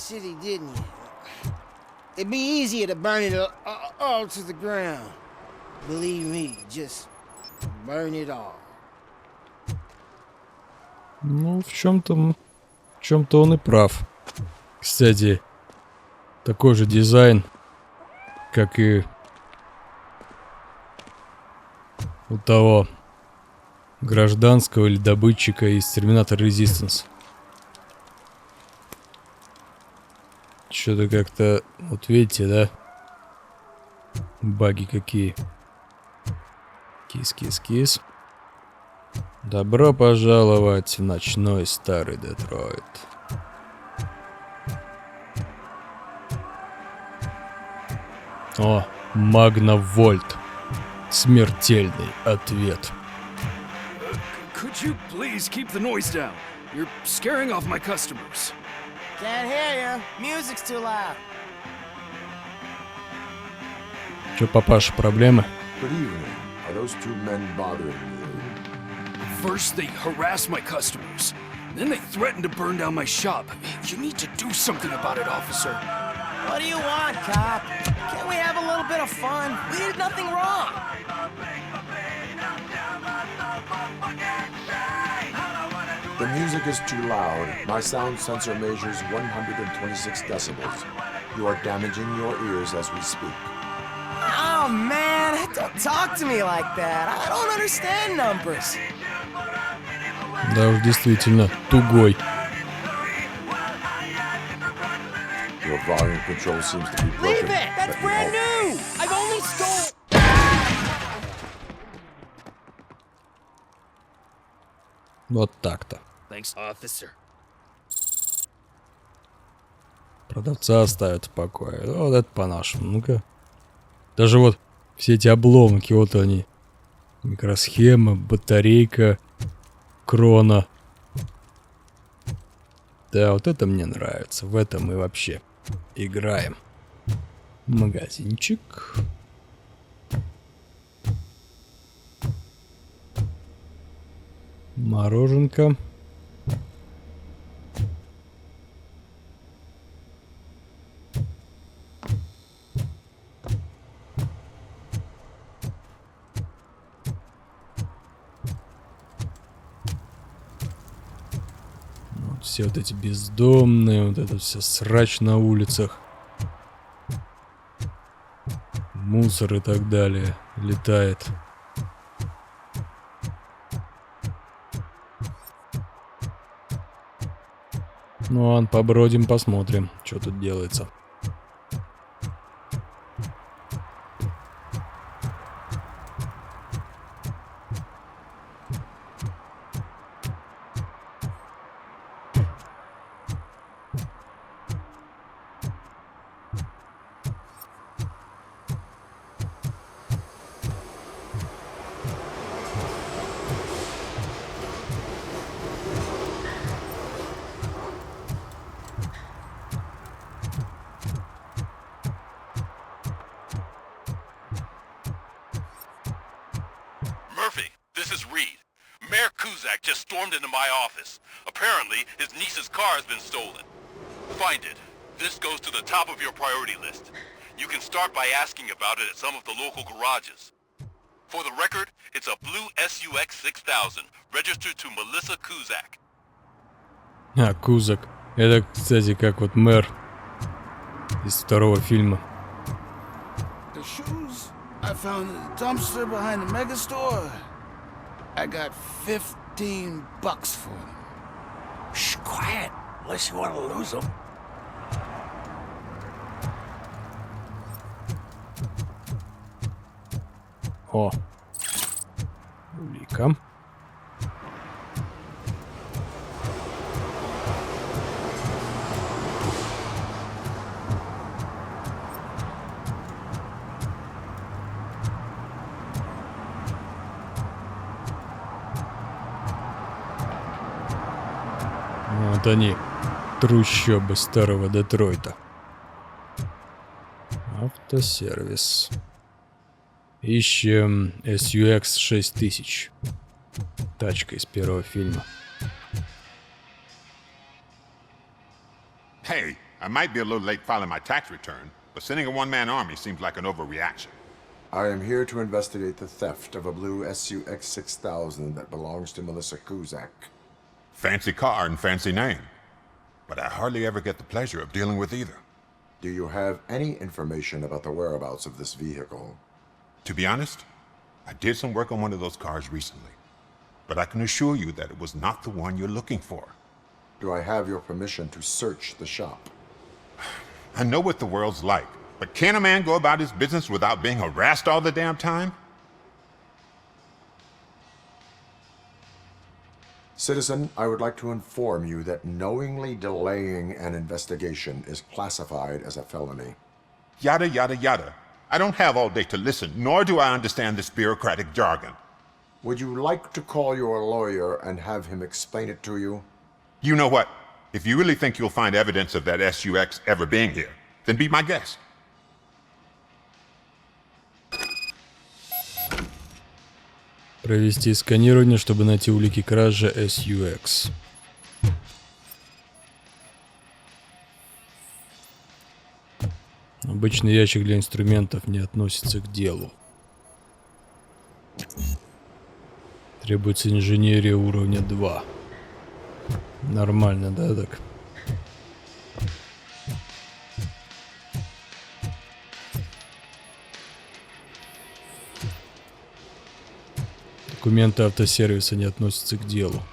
city, didn't you? It'd be easier to burn it all to the ground. Believe me, just burn it all. Ну, в чем-то он и прав. Кстати, такой же дизайн, как и у того гражданского или добытчика из Terminator Resistance. Что-то как-то... Вот видите, да? Баги какие. Кис-кис-кис. Добро пожаловать в ночной Старый Детройт. О, Магна-Вольт. Смертельный ответ. Could you please keep the noise down? You're scaring off my customers. Can't hear you. Music's too loud. Чё, папаша, проблемы? Good evening. Are those two men bothering you? First they harass my customers, then they threaten to burn down my shop. You need to do something about it, officer. What do you want, cop? Can't we have a little bit of fun? We did nothing wrong. The music is too loud. My sound sensor measures 126 decibels. You are damaging your ears as we speak. Oh, man, don't talk to me like that. I don't understand numbers. Да уж, действительно, тугой. Your volume control seems to be broken. Leave it! That's Let me brand help. new! I've only stole... Вот так-то. Thanks, officer. Продавца оставят в покое. Вот это по-нашему. Ну-ка. Даже вот все эти обломки, вот они. Микросхема, батарейка, крона. Да, вот это мне нравится. В этом мы вообще играем. Магазинчик. Мороженка. Вот все вот эти бездомные, вот это все срач на улицах. Мусор и так далее летает. Ну, ладно, побродим, посмотрим, что тут делается. Just stormed into my office. Apparently, his niece's car has been stolen. Find it. This goes to the top of your priority list. You can start by asking about it at some of the local garages. For the record, it's a blue SUX 6000, registered to Melissa Kuzak. А, Кузак. Это, кстати, как вот мэр из второго фильма. The shoes I found in the dumpster behind the mega store. I got $15 for them. Shh, quiet. Unless you want to lose them. О, улика. Вот они, трущобы Старого Детройта. Автосервис. Ищем SUX 6000. Тачка из первого фильма. Hey, I might be a little late filing my tax return, but sending a one-man army seems like an overreaction. I am here to investigate the theft of a blue SUX 6000 that belongs to Melissa Kuzak. Fancy car and fancy name. But I hardly ever get the pleasure of dealing with either. Do you have any information about the whereabouts of this vehicle? To be honest, I did some work on one of those cars recently. But I can assure you that it was not the one you're looking for. Do I have your permission to search the shop? I know what the world's like, but can a man go about his business without being harassed all the damn time? Citizen, I would like to inform you that knowingly delaying an investigation is classified as a felony. Yada, yada, yada. I don't have all day to listen, nor do I understand this bureaucratic jargon. Would you like to call your lawyer and have him explain it to you? You know what? If you really think you'll find evidence of that SUX ever being here, then be my guest. Провести сканирование, чтобы найти улики кражи SUX. Обычный ящик для инструментов не относится к делу. Требуется инженерия уровня 2. Нормально, да, так? Документы автосервиса не относятся к делу.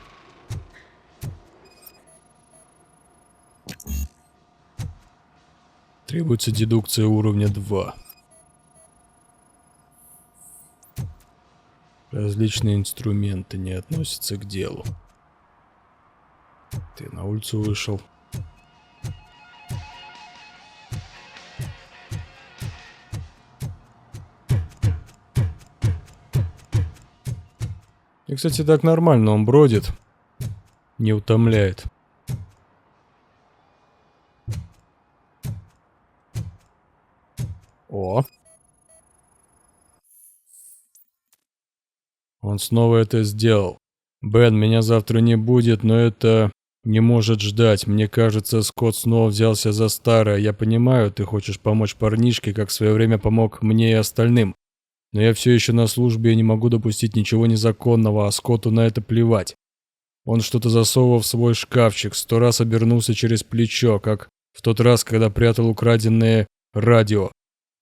Требуется дедукция уровня 2. Различные инструменты не относятся к делу. Ты на улицу вышел. И, кстати, так нормально, он бродит. Не утомляет. О! Он снова это сделал. Бен, меня завтра не будет, но это не может ждать. Мне кажется, Скотт снова взялся за старое. Я понимаю, ты хочешь помочь парнишке, как в свое время помог мне и остальным. Но я все еще на службе и не могу допустить ничего незаконного, а Скотту на это плевать. Он что-то засовывал в свой шкафчик, 100 раз обернулся через плечо, как в тот раз, когда прятал украденное радио.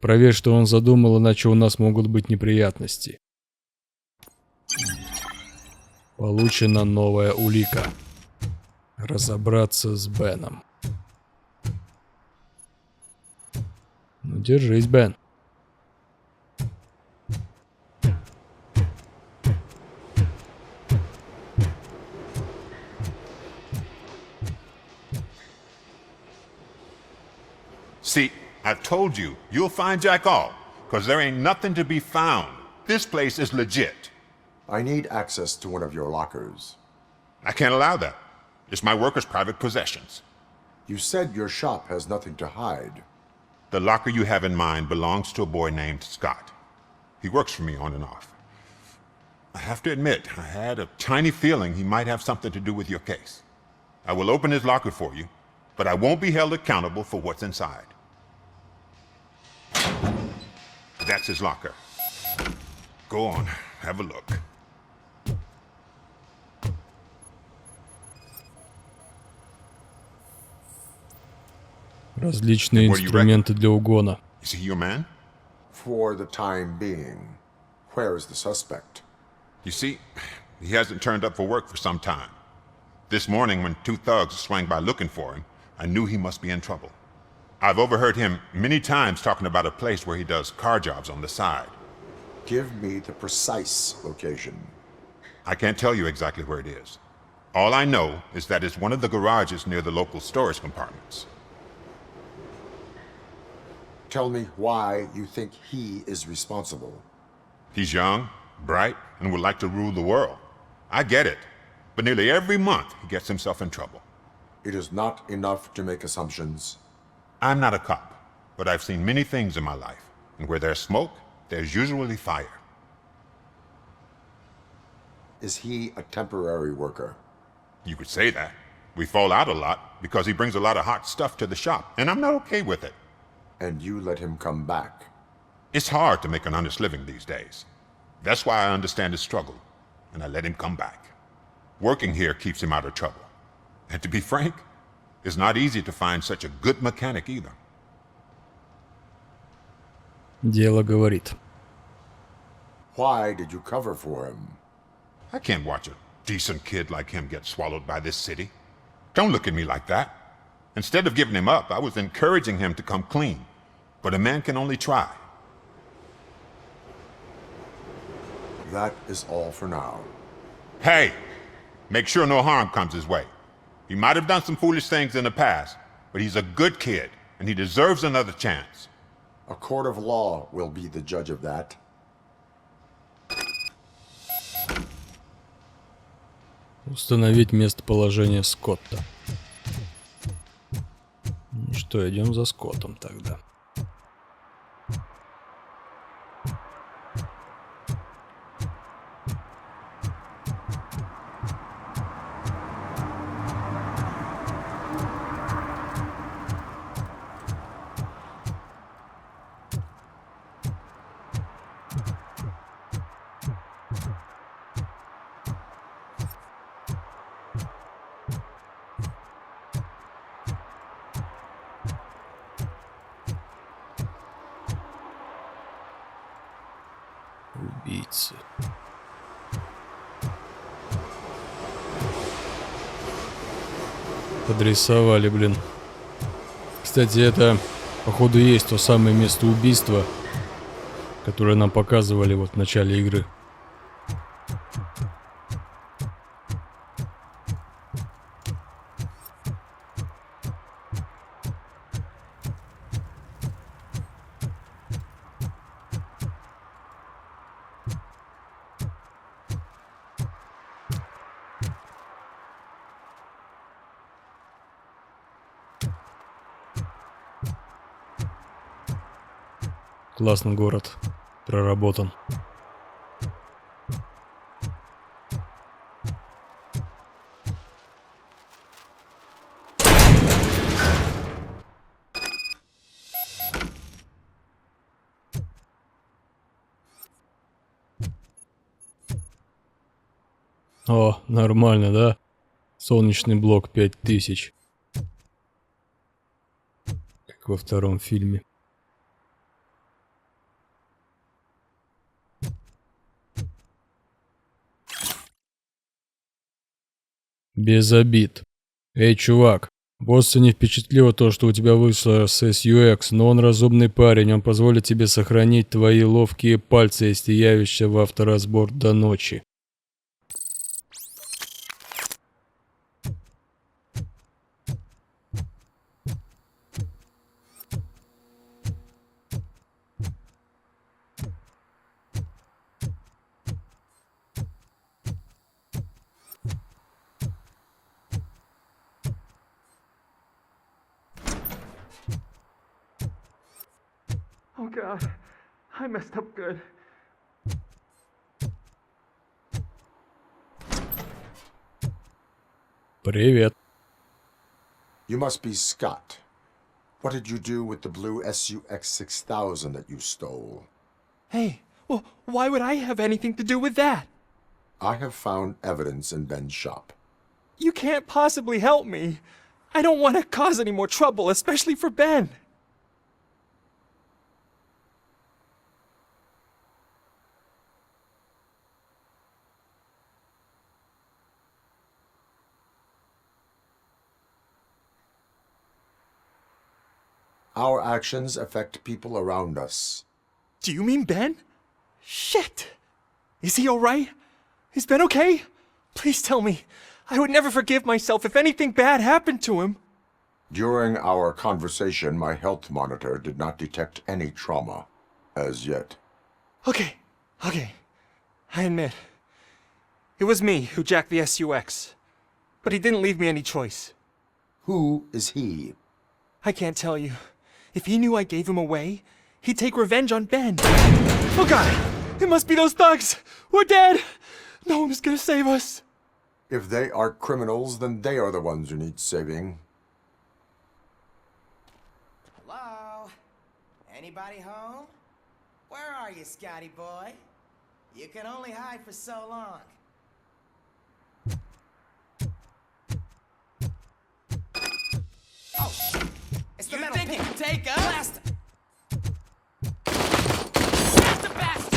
Проверь, что он задумал, иначе у нас могут быть неприятности. Получена новая улика. Разобраться с Беном. Ну, держись, Бен. See, I've told you, you'll find Jack all, because there ain't nothing to be found. This place is legit. I need access to one of your lockers. I can't allow that. It's my workers' private possessions. You said your shop has nothing to hide. The locker you have in mind belongs to a boy named Scott. He works for me on and off. I have to admit, I had a tiny feeling he might have something to do with your case. I will open his locker for you, but I won't be held accountable for what's inside. That's his locker. Go on, have a look. Различные инструменты для угона. Is he your man? For the time being. Where is the suspect? You see, he hasn't turned up for work for some time. This morning, when 2 thugs swang by looking for him, I knew he must be in trouble. I've overheard him many times talking about a place where he does car jobs on the side. Give me the precise location. I can't tell you exactly where it is. All I know is that it's one of the garages near the local storage compartments. Tell me why you think he is responsible. He's young, bright, and would like to rule the world. I get it, but nearly every month he gets himself in trouble. It is not enough to make assumptions. I'm not a cop, but I've seen many things in my life, and where there's smoke, there's usually fire. Is he a temporary worker? You could say that, We fall out a lot because he brings a lot of hot stuff to the shop, and I'm not okay with it. And you let him come back. It's hard to make an honest living these days. That's why I understand his struggle, and I let him come back. Working here keeps him out of trouble. And to be frank, it's not easy to find such a good mechanic either. Дело говорит. Why did you cover for him? I can't watch a decent kid like him get swallowed by this city. Don't look at me like that. Instead of giving him up, I was encouraging him to come clean. But a man can only try. That is all for now. Hey! Make sure no harm comes his way. He might have done some foolish things in the past, but he's a good kid, and he deserves another chance. A court of law will be the judge of that. Установить местоположение Скотта. Ну что, идем за Скоттом тогда. Убийцы. Подрисовали, блин. Кстати, это, походу, есть то самое место убийства, которое нам показывали вот в начале игры. Классный город. Проработан. О, нормально, да? Солнечный блок 5000. Как во втором фильме. Без обид. Эй, чувак, босса не впечатлило то, что у тебя вышло с SUX, но он разумный парень, он позволит тебе сохранить твои ловкие пальцы, если явишься в авторазбор до ночи. Oh God, I messed up good. Привет. You must be Scott. What did you do with the blue SUX 6000 that you stole? Hey, well, why would I have anything to do with that? I have found evidence in Ben's shop. You can't possibly help me. I don't want to cause any more trouble, especially for Ben. Our actions affect people around us. Do you mean Ben? Shit! Is he alright? Is Ben okay? Please tell me. I would never forgive myself if anything bad happened to him. During our conversation, my health monitor did not detect any trauma, as yet. Okay. I admit. It was me who jacked the SUX. But he didn't leave me any choice. Who is he? I can't tell you. If he knew I gave him away, he'd take revenge on Ben. Oh God! It must be those thugs! We're dead! No one was gonna save us. If they are criminals, then they are the ones who need saving. Hello? Anybody home? Where are you, Scotty boy? You can only hide for so long. Oh, it's the You metal think pig. you can take us? Blast him. Blast the bastard!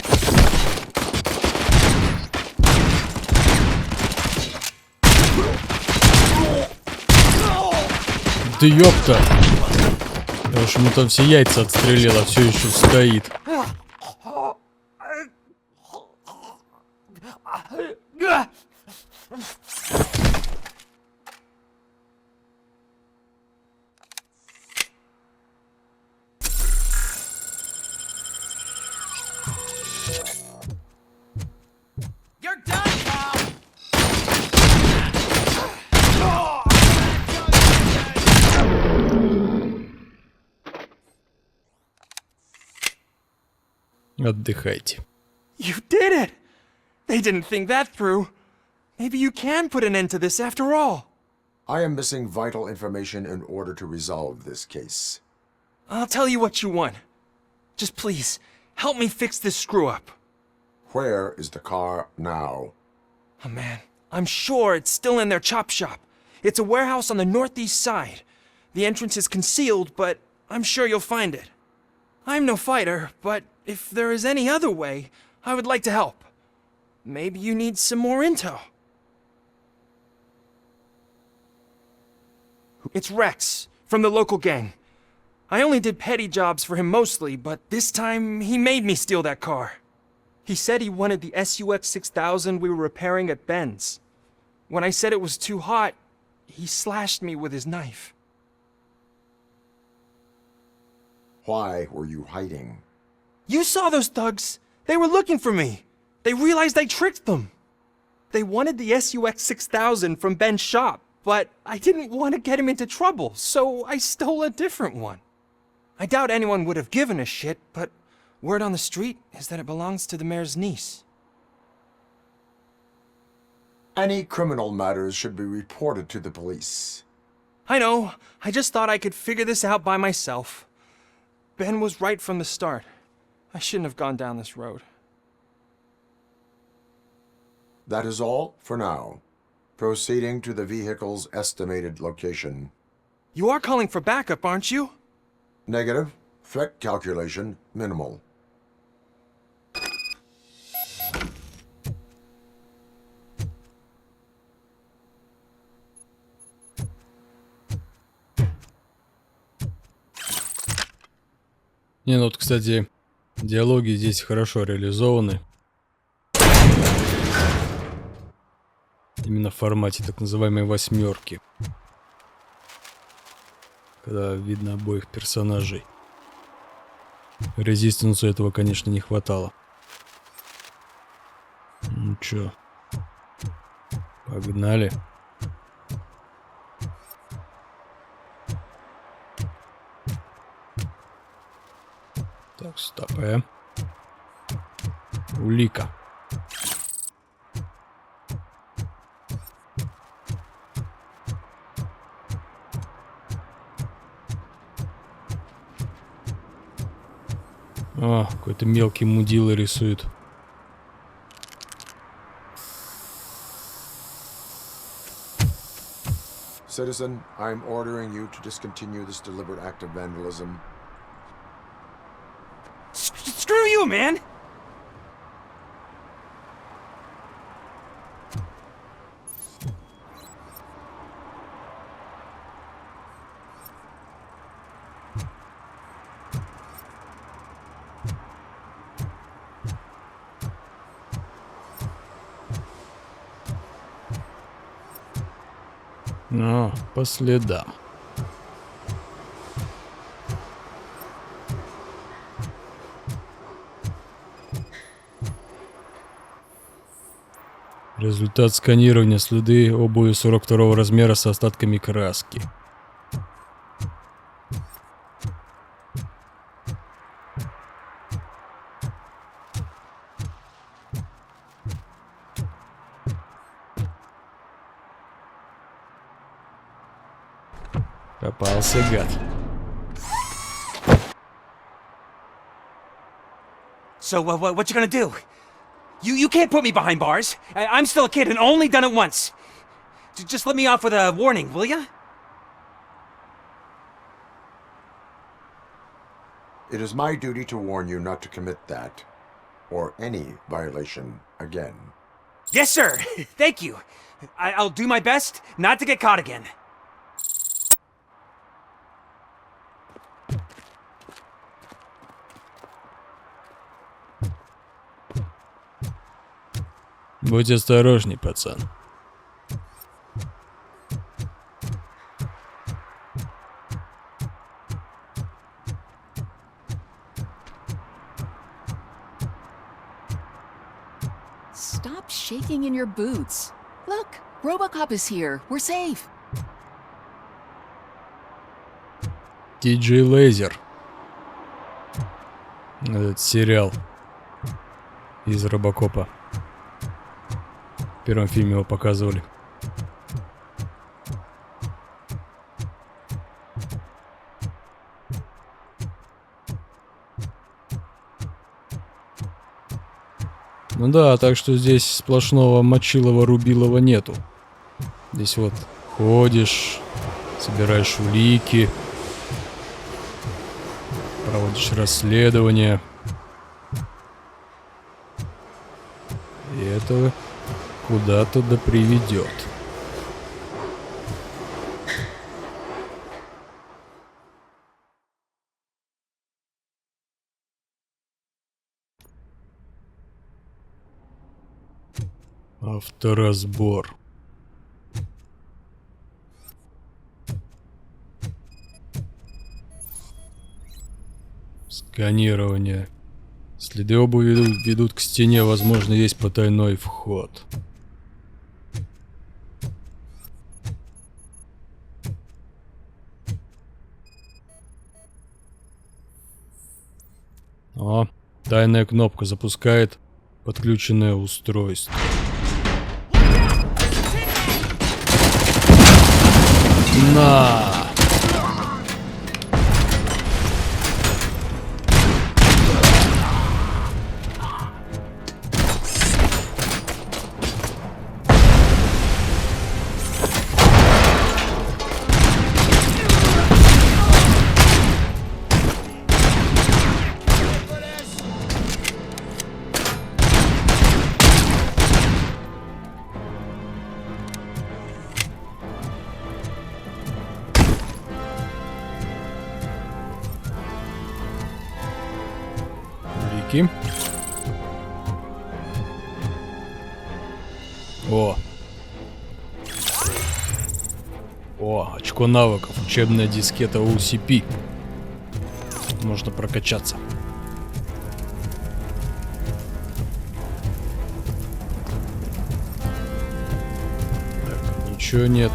Да ёпта! Я уж ему там все яйца отстрелил, а все еще стоит. You're done, pal! Отдыхайте. You did it! They didn't think that through. Maybe you can put an end to this after all. I am missing vital information in order to resolve this case. I'll tell you what you want. Just please, help me fix this screw-up. Where is the car now? Oh man, I'm sure it's still in their chop shop. It's a warehouse on the northeast side. The entrance is concealed, but I'm sure you'll find it. I'm no fighter, but if there is any other way, I would like to help. Maybe you need some more intel. It's Rex, from the local gang. I only did petty jobs for him mostly, but this time he made me steal that car. He said he wanted the SUX 6000 we were repairing at Ben's. When I said it was too hot, he slashed me with his knife. Why were you hiding? You saw those thugs! They were looking for me! They realized I tricked them! They wanted the SUX 6000 from Ben's shop, but I didn't want to get him into trouble, so I stole a different one. I doubt anyone would have given a shit, but word on the street is that it belongs to the mayor's niece. Any criminal matters should be reported to the police. I know, I just thought I could figure this out by myself. Ben was right from the start. I shouldn't have gone down this road. That is all for now. Proceeding to the vehicle's estimated location. You are calling for backup, aren't you? Negative. Threat calculation minimal. Не, ну вот, кстати, диалоги здесь хорошо реализованы. Именно в формате так называемой восьмерки. Когда видно обоих персонажей. Резистенсу этого, конечно, не хватало. Ну чё, погнали. Так, стоп, улика. О, какой-то мелкий мудила рисует. Citizen, I'm ordering you to discontinue this deliberate act of vandalism. Screw you, man! О, по следам. Результат сканирования: следы обуви 42 размера с остатками краски. Попался, гад. So, what you gonna do? You can't put me behind bars. I'm still a kid and only done it once. Just let me off with a warning, will ya? It is my duty to warn you not to commit that, or any violation again. Yes, sir. Thank you. I'll do my best not to get caught again. Будь осторожней, пацан. Stop shaking in your boots. Look, Robocop is here. We're safe. DJ Laser. Этот сериал из Робокопа. В первом фильме его показывали. Ну да, так что здесь сплошного мочилова-рубилова нету. Здесь вот ходишь, собираешь улики, проводишь расследование. И это куда-то да приведет. Авторазбор. Сканирование. Следы обуви ведут к стене, возможно, есть потайной вход. О, тайная кнопка запускает подключенное устройство. На! О, очко навыков, учебная дискета OCP. Можно прокачаться. Так, ничего нет.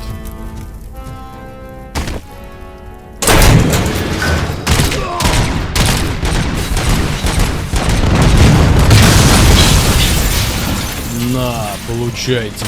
На, получайте.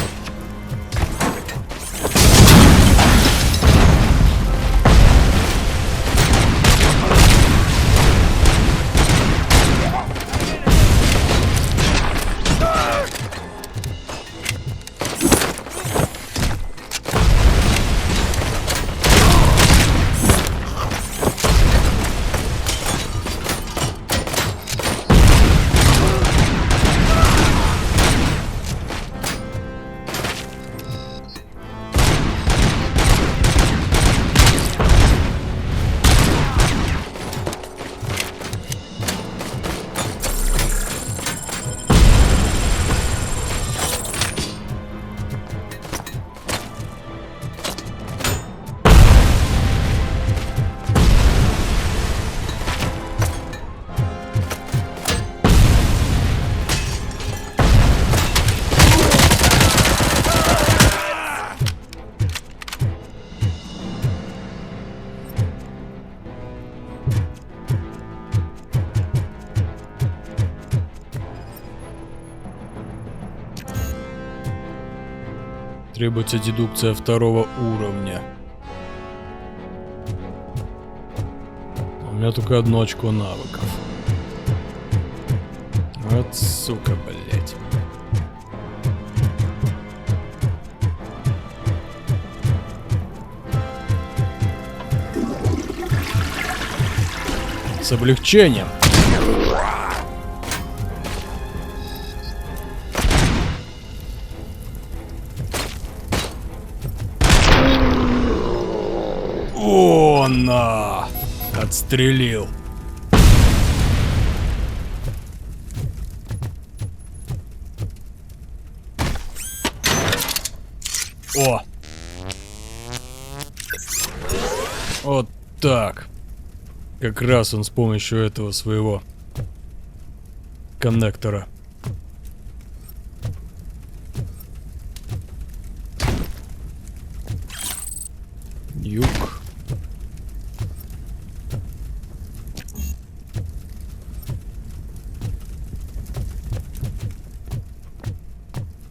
Требуется дедукция второго уровня. меня только одно очко навыков. Вот сука, блять. С облегчением. О, на! Отстрелил. О! Вот так. Как раз он с помощью этого своего коннектора. Юг.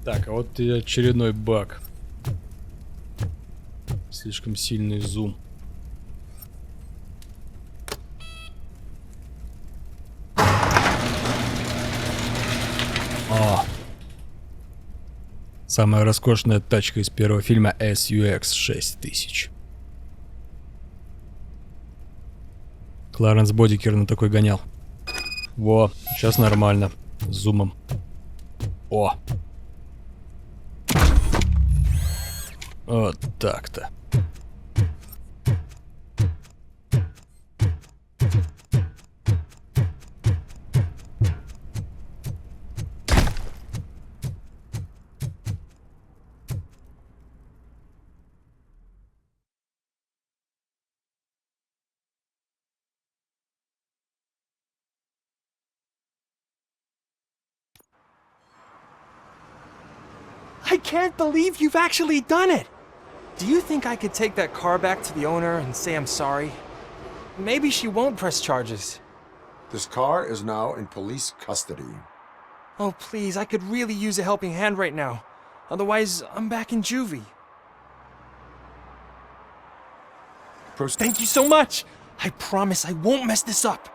Так, а вот и очередной баг. Слишком сильный зум. О! Самая роскошная тачка из первого фильма SUX 6000. Кларенс Бодикер на такой гонял. Во, сейчас нормально. С зумом. О! Вот так-то. I can't believe you've actually done it! Do you think I could take that car back to the owner and say I'm sorry? Maybe she won't press charges. This car is now in police custody. Oh, please, I could really use a helping hand right now. Otherwise, I'm back in juvie. Thank you so much! I promise I won't mess this up.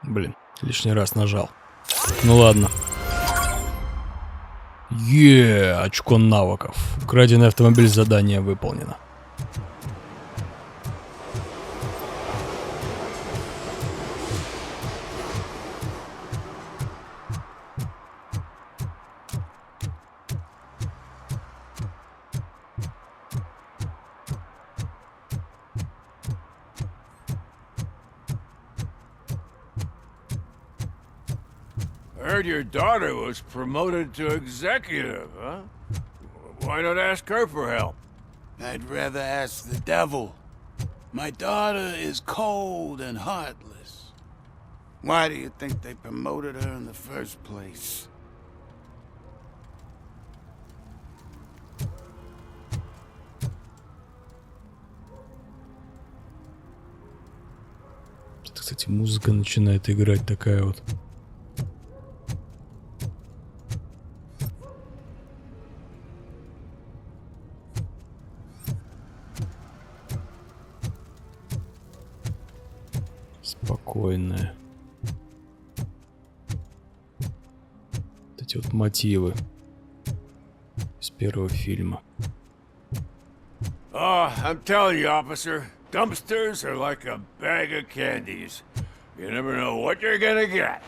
Блин, лишний раз нажал. Ну ладно. Очко навыков. Украденный автомобиль, задание выполнено. Heard your daughter was promoted to executive, huh? Why not ask her for help? I'd rather ask the devil. My daughter is cold and heartless. Why do you think they promoted her in the first place? Тут, кстати, музыка начинает играть такая вот. Спокойная. Вот эти вот мотивы из первого фильма. Oh, I'm telling you, officer, dumpsters are like a bag of candies. You never know what you're gonna get.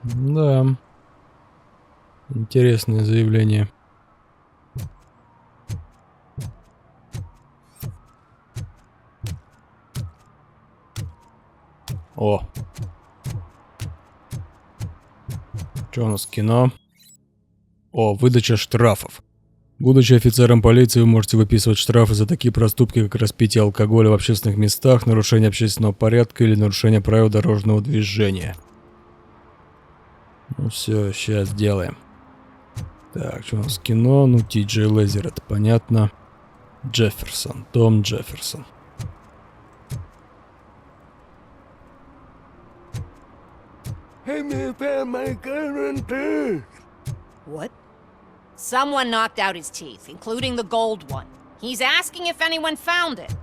Да. Интересное заявление. О. Что у нас кино? О, выдача штрафов. Будучи офицером полиции, вы можете выписывать штрафы за такие проступки, как распитие алкоголя в общественных местах, нарушение общественного порядка или нарушение правил дорожного движения. Ну все, сейчас сделаем. Так, что у нас кино? Ну, Ти-Джей Лазер, это понятно. Джефферсон, Том Джефферсон. Hey, man, found my gun and tooth. What? Someone knocked out his teeth, including the gold one. He's asking if anyone found it.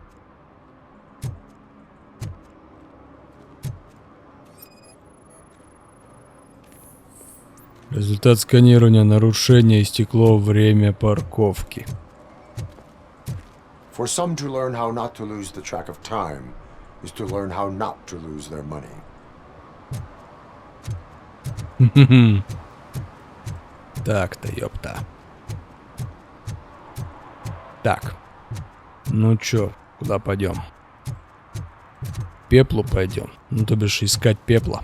Результат сканирования: нарушение, истекло время парковки. For some to learn how not to lose the track of time is to learn how not to lose their money. Так-то, ёпта. Так. Ну чё, куда пойдем? К пеплу пойдем. Ну, то бишь искать пепла.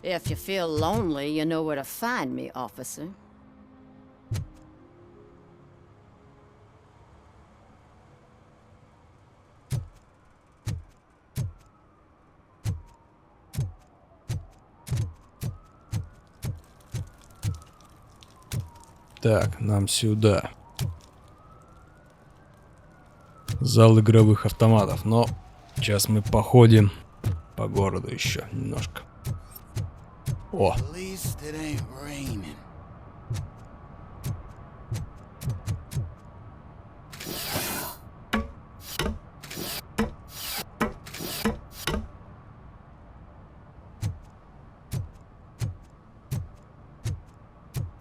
If you feel lonely, you know where to find me, officer. Так, нам сюда. Зал игровых автоматов. Но сейчас мы походим по городу еще немножко. О!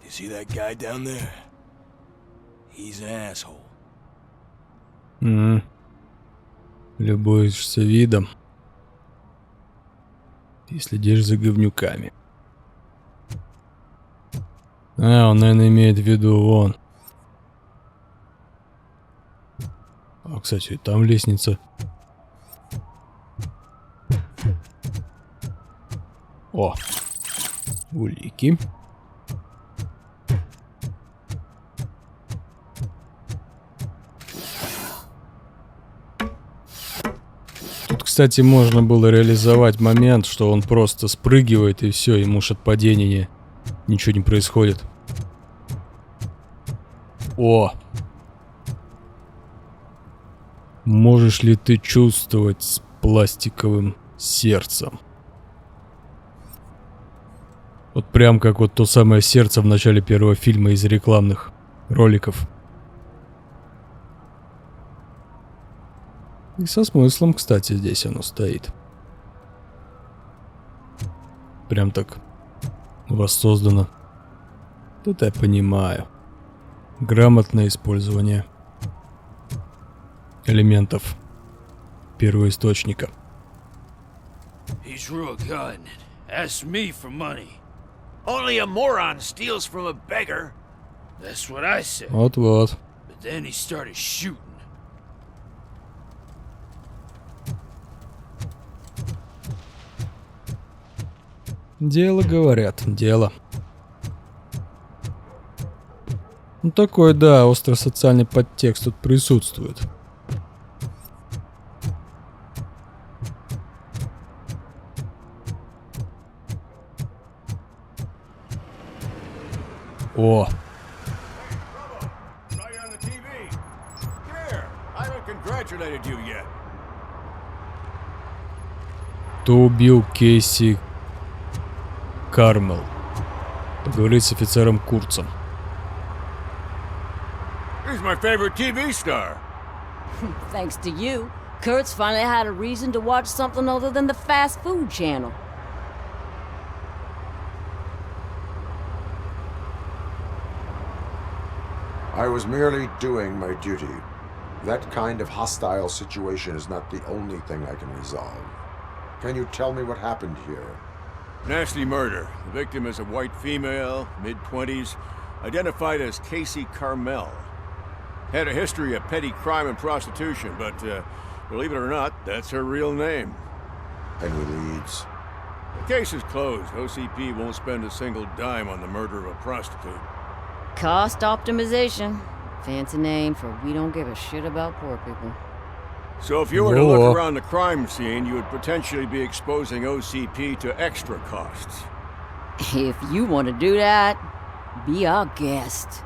See that guy down there? He's an asshole. Любуешься видом и следишь за говнюками. Он, наверное, имеет в виду вон. А, кстати, там лестница. О! Улики. Тут, кстати, можно было реализовать момент, что он просто спрыгивает и все, ему ж от падения ничего не происходит. О! Можешь ли ты чувствовать с пластиковым сердцем? Вот прям как вот то самое сердце в начале первого фильма из рекламных роликов. И со смыслом, кстати, здесь оно стоит. Прям так воссоздано. Это я понимаю. Грамотное использование элементов первоисточника. He's real good. Asks me for money. Only a moron steals from a beggar. That's what I said. Вот-вот. But then he started shooting. Дело, говорят, дело. Ну такой, да, остро-социальный подтекст тут присутствует. О! Кто убил Кейси Кармел? Поговорить с офицером Курцем. He's my favorite TV star. Thanks to you, Kurt's finally had a reason to watch something other than the fast food channel. I was merely doing my duty. That kind of hostile situation is not the only thing I can resolve. Can you tell me what happened here? Nasty murder. The victim is a white female, mid-20s, identified as Casey Carmel. Had a history of petty crime and prostitution, but believe it or not, that's her real name. Any leads? The case is closed. OCP won't spend a single dime on the murder of a prostitute. Cost optimization. Fancy name for we don't give a shit about poor people. So if you were to look around the crime scene, you would potentially be exposing OCP to extra costs. If you want to do that, be our guest.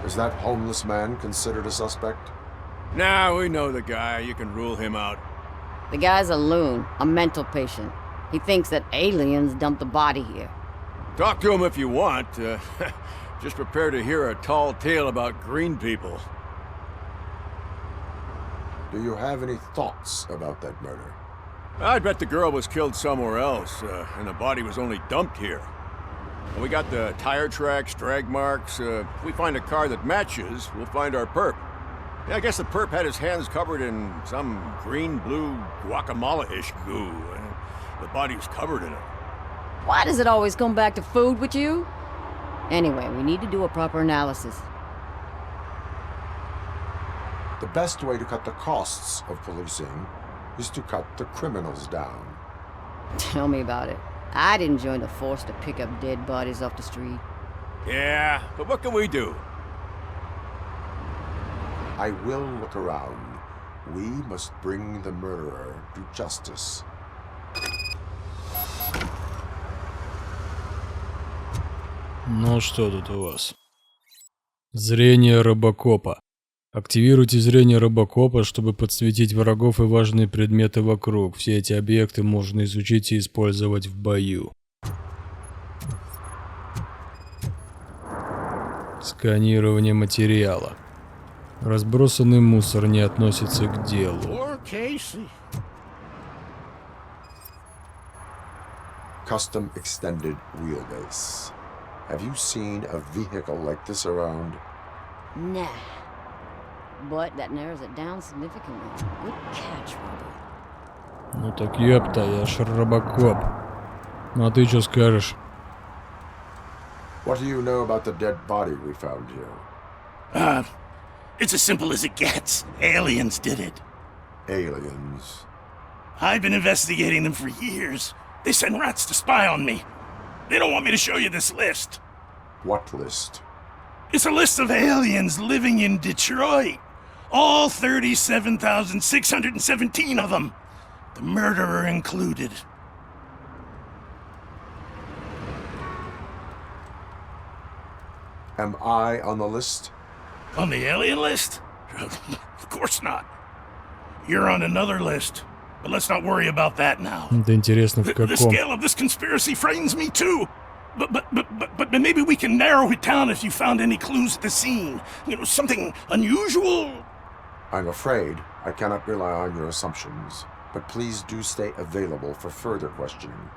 Is that homeless man considered a suspect? Nah, we know the guy. You can rule him out. The guy's a loon, a mental patient. He thinks that aliens dumped the body here. Talk to him if you want. Just prepare to hear a tall tale about green people. Do you have any thoughts about that murder? I bet the girl was killed somewhere else, and the body was only dumped here. We got the tire tracks, drag marks. If we find a car that matches, we'll find our perp. Yeah, I guess the perp had his hands covered in some green-blue guacamole-ish goo. The body was covered in it. Why does it always come back to food with you? Anyway, we need to do a proper analysis. The best way to cut the costs of policing is to cut the criminals down. Tell me about it. I didn't join the force to pick up dead bodies off the street. Yeah, but what can we do? I will look around. We must bring the murderer to justice. Ну что тут у вас? Зрение робокопа. Активируйте зрение робокопа, чтобы подсветить врагов и важные предметы вокруг. Все эти объекты можно изучить и использовать в бою. Сканирование материала. Разбросанный мусор не относится к делу. Custom extended wheelbase. Have you seen a vehicle like this around? Nah. But that narrows it down significantly. Good catch, Robert. Ну так ёпта, я ж робокоп. Ну а ты что скажешь? What do you know about the dead body we found here? It's as simple as it gets. Aliens did it. Aliens? I've been investigating them for years. They send rats to spy on me. They don't want me to show you this list. What list? It's a list of aliens living in Detroit. All 37,617 of them. The murderer included. Am I on the list? On the alien list? Of course not. You're on another list. But let's not worry about that now. Это интересно в The каком? scale of this conspiracy frightens me too. But maybe we can narrow it down if you found any clues at the scene. You know, something unusual. I'm afraid I cannot rely on your assumptions, but please do stay available for further questioning.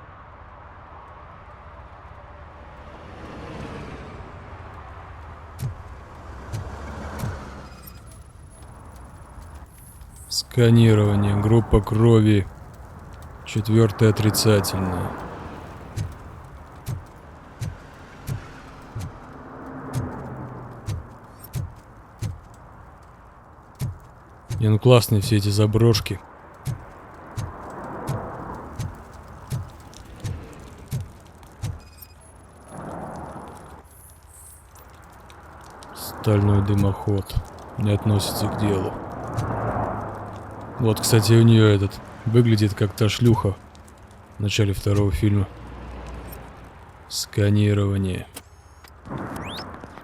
Сканирование. Группа крови. 4 отрицательная. Не, ну классные все эти заброшки. Стальной дымоход. Не относится к делу. Вот, кстати, у нее этот выглядит как та шлюха в начале второго фильма. Сканирование.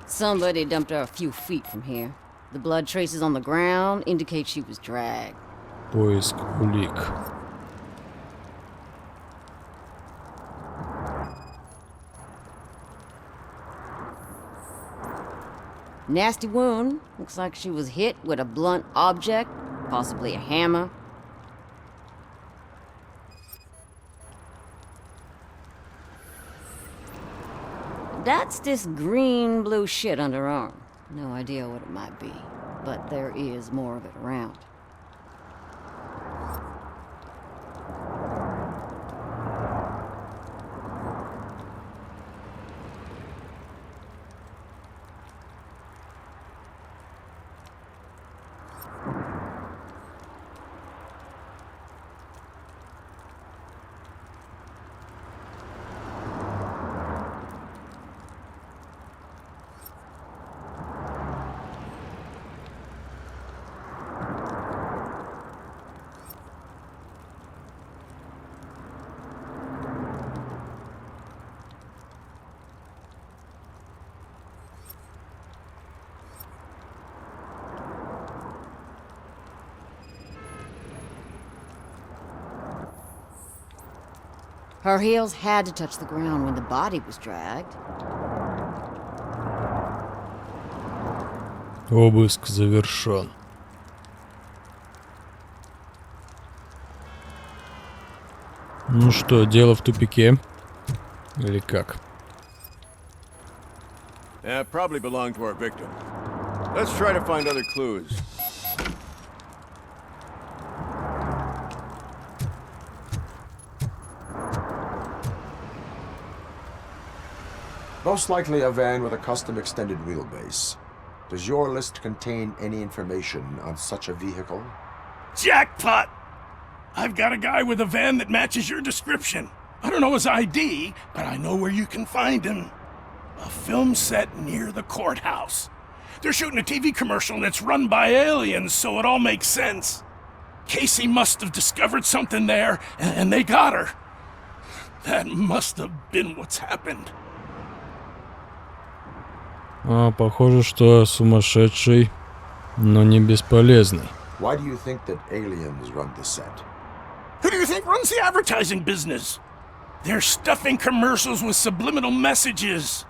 Somebody dumped her a few feet from here. The blood traces on the ground indicate she was dragged. Поиск улик. Nasty wound. Looks like she was hit with a blunt object, possibly a hammer. That's this green-blue shit under her arm. No idea what it might be, but there is more of it around. Her heels had to touch the ground when the body was dragged. Обыск завершен. Ну что, дело в тупике? Или как? That probably belonged to our victim. Let's try to find other clues. Most likely a van with a custom extended wheelbase. Does your list contain any information on such a vehicle? Jackpot! I've got a guy with a van that matches your description. I don't know his ID, but I know where you can find him. A film set near the courthouse. They're shooting a TV commercial and it's run by aliens, so it all makes sense. Casey must have discovered something there, and they got her. That must have been what's happened. Похоже, что сумасшедший, но не бесполезный. Why do you think that aliens run the set? Who do you think runs the advertising business? They're stuffing commercials with subliminal messages.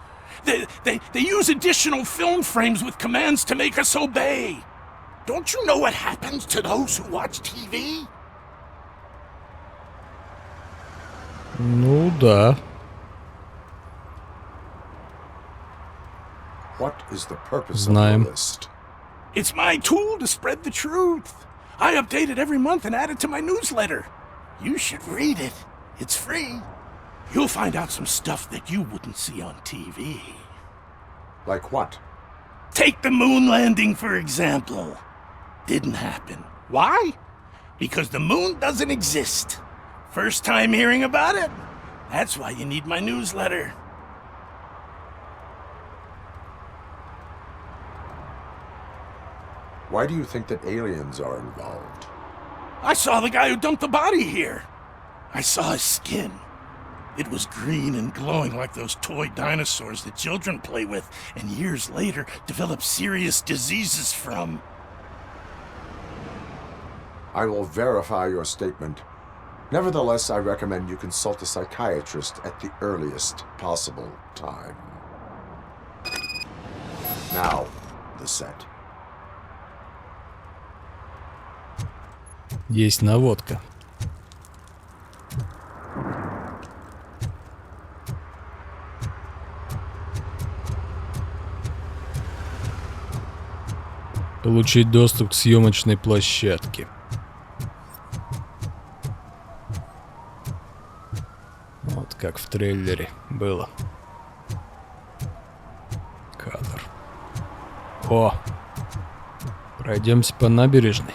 They use additional film frames with commands to make us obey. Don't you know what happens to those who watch TV? Ну да. What is the purpose of the list? It's my tool to spread the truth. I update it every month and add it to my newsletter. You should read it. It's free. You'll find out some stuff that you wouldn't see on TV. Like what? Take the moon landing, for example. Didn't happen. Why? Because the moon doesn't exist. First time hearing about it? That's why you need my newsletter. Why do you think that aliens are involved? I saw the guy who dumped the body here. I saw his skin. It was green and glowing like those toy dinosaurs that children play with and years later develop serious diseases from. I will verify your statement. Nevertheless, I recommend you consult a psychiatrist at the earliest possible time. Now, the set. Есть наводка. Получить доступ к съемочной площадке. Вот как в трейлере было. Кадр. О! Пройдемся по набережной.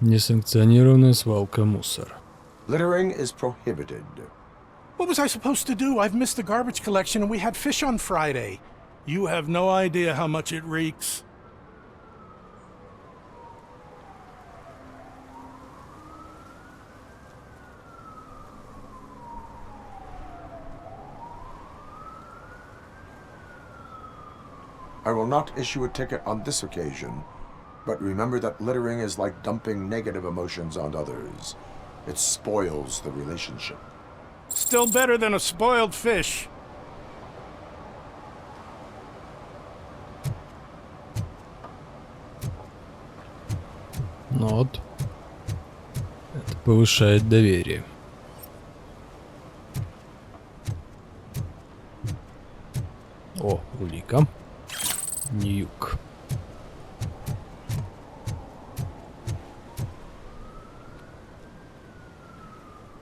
Несанкционированная свалка мусора. Littering is prohibited. What was I supposed to do? I've missed the garbage collection and we had fish on Friday. You have no idea how much it reeks. I will not issue a ticket on this occasion, but remember that littering is like dumping negative emotions on others. It spoils the relationship. Still better than a spoiled fish. Ну вот. Это повышает доверие. О, улика. Ньюк.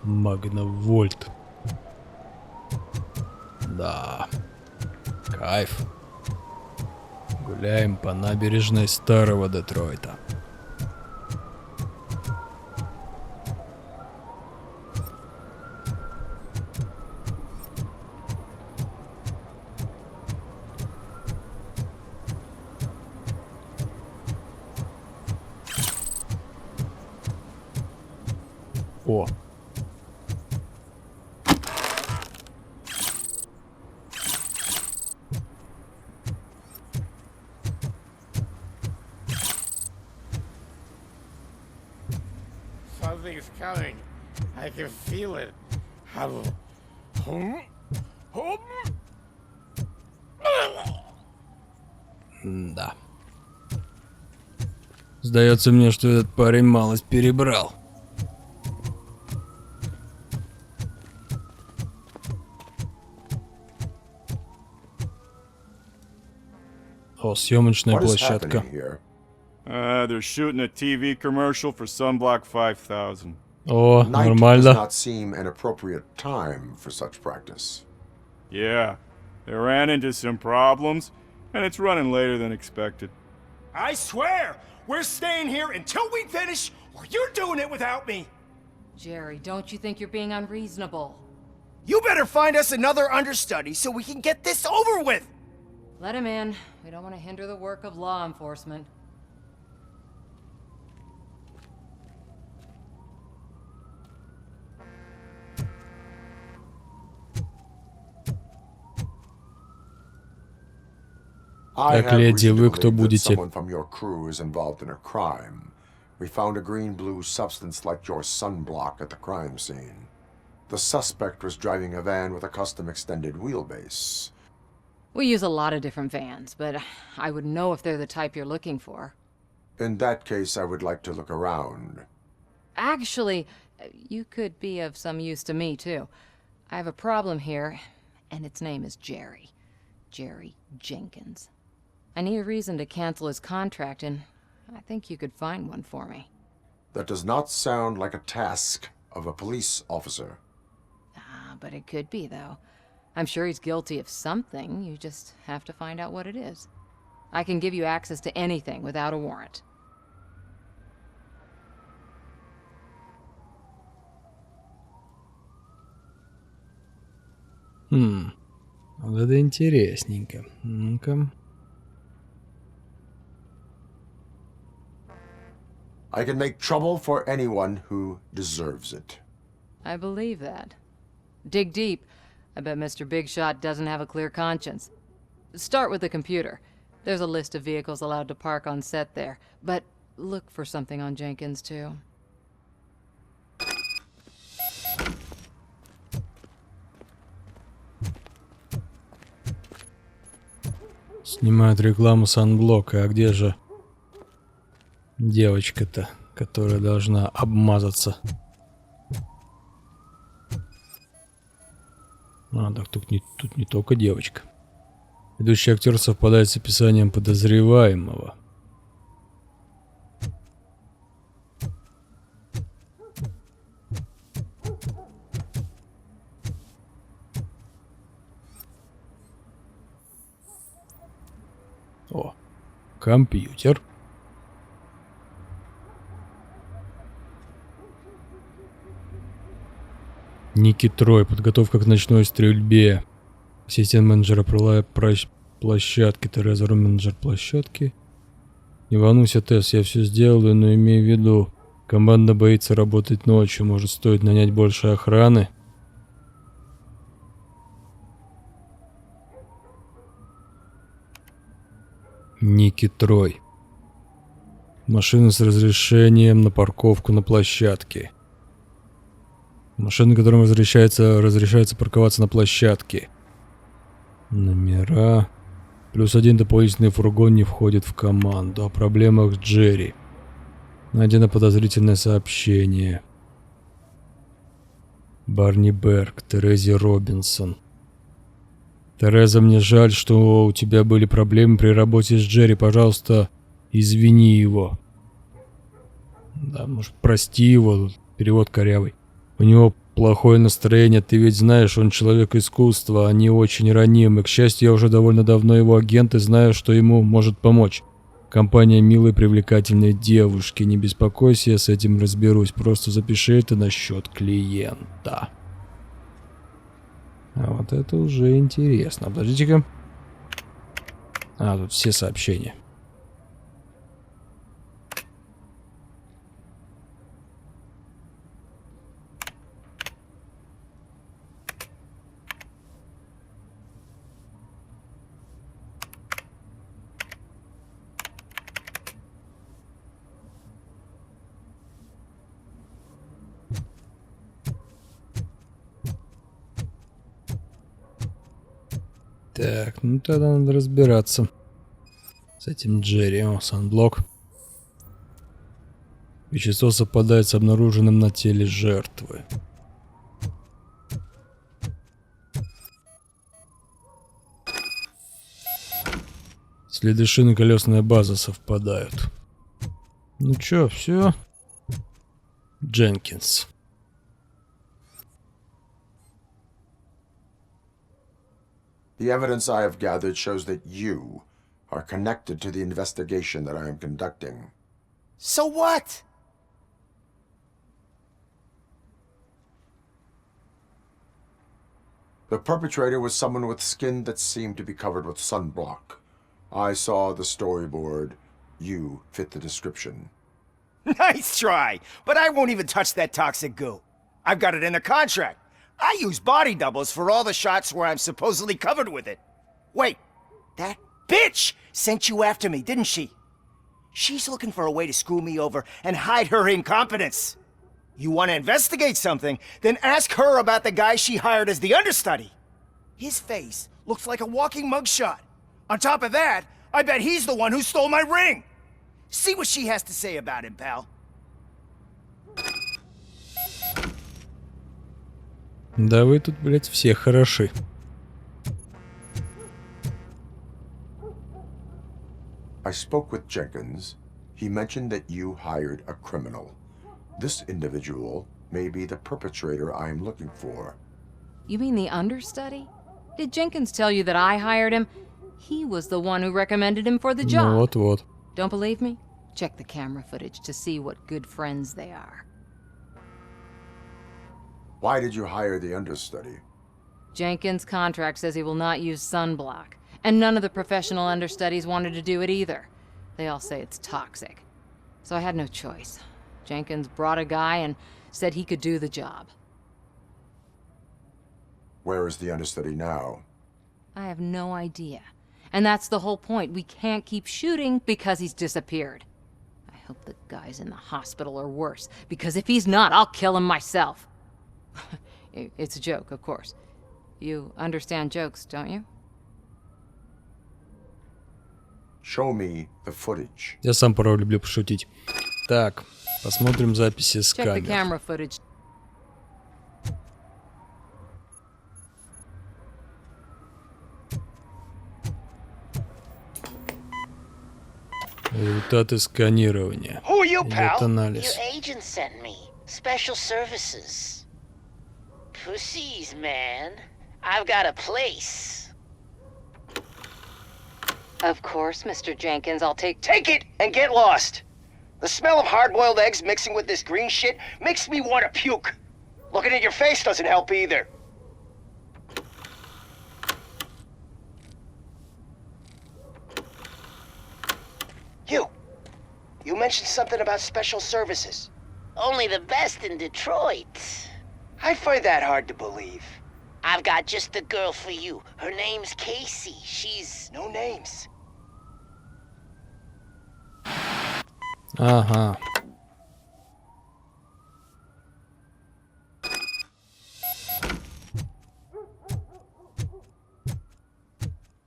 Магновольт. Да. Кайф. Гуляем по набережной Старого Детройта. О. Something's coming. I can feel it. Да. Сдается мне, что этот парень малость перебрал. О, съемочная площадка. They're shooting a TV commercial for Sunblock 5000. О, Night does нормально. not seem an appropriate time for such practice. Yeah, they ran into some problems, and it's running later than expected. I swear, we're staying here until we finish, or you're doing it without me. Jerry, don't you think you're being unreasonable? You better find us another understudy so we can get this over with. Let him in. We don't want to hinder the work of law enforcement. I Так, have леди, reason to вы кто believe that будете? someone from your crew is involved in a crime. We found a green-blue substance like your sunblock at the crime scene. The suspect was driving a van with a custom extended wheelbase. We use a lot of different vans, but I would know if they're the type you're looking for. In that case, I would like to look around. Actually, you could be of some use to me, too. I have a problem here, and its name is Jerry. Jerry Jenkins. I need a reason to cancel his contract, and I think you could find one for me. That does not sound like a task of a police officer. But it could be, though. I'm sure he's guilty of something. You just have to find out what it is. I can give you access to anything without a warrant. Вот это интересненько. Ну-ка. I can make trouble for anyone who deserves it. I believe that. Dig deep. I bet Mr. Big Shot doesn't have a clear conscience. Start with the computer. There's a list of vehicles allowed to park on set there. But look for something on Jenkins, too. Снимают рекламу санблока. А где же девочка-то, которая должна обмазаться? А, так тут не только девочка. Ведущий актер совпадает с описанием подозреваемого. О, компьютер. Ники Трой. Подготовка к ночной стрельбе. Ассистент менеджера площадки. Тереза, менеджер площадки. Не волнуйся, Тесс, я все сделаю, но имей в виду, команда боится работать ночью. Может, стоит нанять больше охраны? Ники Трой. Машина с разрешением на парковку на площадке. Машина, которым разрешается парковаться на площадке. Номера. +1 дополнительный фургон не входит в команду. О проблемах с Джерри. Найдено подозрительное сообщение. Барни Берг, Терезе Робинсон. Тереза, мне жаль, что у тебя были проблемы при работе с Джерри. Пожалуйста, извини его. Да, может, прости его. Перевод корявый. У него плохое настроение, ты ведь знаешь, он человек искусства, а не очень ранимый. К счастью, я уже довольно давно его агент и знаю, что ему может помочь. Компания милой, привлекательной девушки. Не беспокойся, я с этим разберусь. Просто запиши это на счет клиента. А вот это уже интересно. Подождите-ка. А, тут все сообщения. Так, ну тогда надо разбираться с этим Джерри. О, санблок. Вещество совпадает с обнаруженным на теле жертвы. Следы шины и колесная база совпадают. Ну чё, все? Дженкинс. The evidence I have gathered shows that you are connected to the investigation that I am conducting. So what? The perpetrator was someone with skin that seemed to be covered with sunblock. I saw the storyboard. You fit the description. Nice try, but I won't even touch that toxic goo. I've got it in the contract. I use body doubles for all the shots where I'm supposedly covered with it. Wait, that bitch sent you after me, didn't she? She's looking for a way to screw me over and hide her incompetence. You want to investigate something, then ask her about the guy she hired as the understudy. His face looks like a walking mugshot. On top of that, I bet he's the one who stole my ring. See what she has to say about him, pal. Да вы тут, блять, все хороши. I spoke with Jenkins. He mentioned that you hired a criminal. This individual may be the perpetrator I am looking for. You mean the understudy? Did Jenkins tell you that I hired him? He was the one who recommended him for the job. Ну вот-вот. Don't believe me? Check the camera footage to see what good friends they are. Why did you hire the understudy? Jenkins' contract says he will not use sunblock, and none of the professional understudies wanted to do it either. They all say it's toxic. So I had no choice. Jenkins brought a guy and said he could do the job. Where is the understudy now? I have no idea. And that's the whole point. We can't keep shooting because he's disappeared. I hope the guy's in the hospital or worse, because if he's not, I'll kill him myself. It's a joke, of course. You understand jokes, don't you? Show me the footage. Я сам порой люблю пошутить. Так, посмотрим записи с Check the камер. camera footage. Результаты сканирования. Who are you, pal? Идет анализ. Your agent sent me. Special services. Pussies, man. I've got a place. Of course, Mr. Jenkins, I'll take Take it and get lost. The smell of hard-boiled eggs mixing with this green shit makes me want to puke. Looking at your face doesn't help either. You mentioned something about special services. Only the best in Detroit. I find that hard to believe. I've got just the girl for you. Her name's Casey. She's... No names. Ага.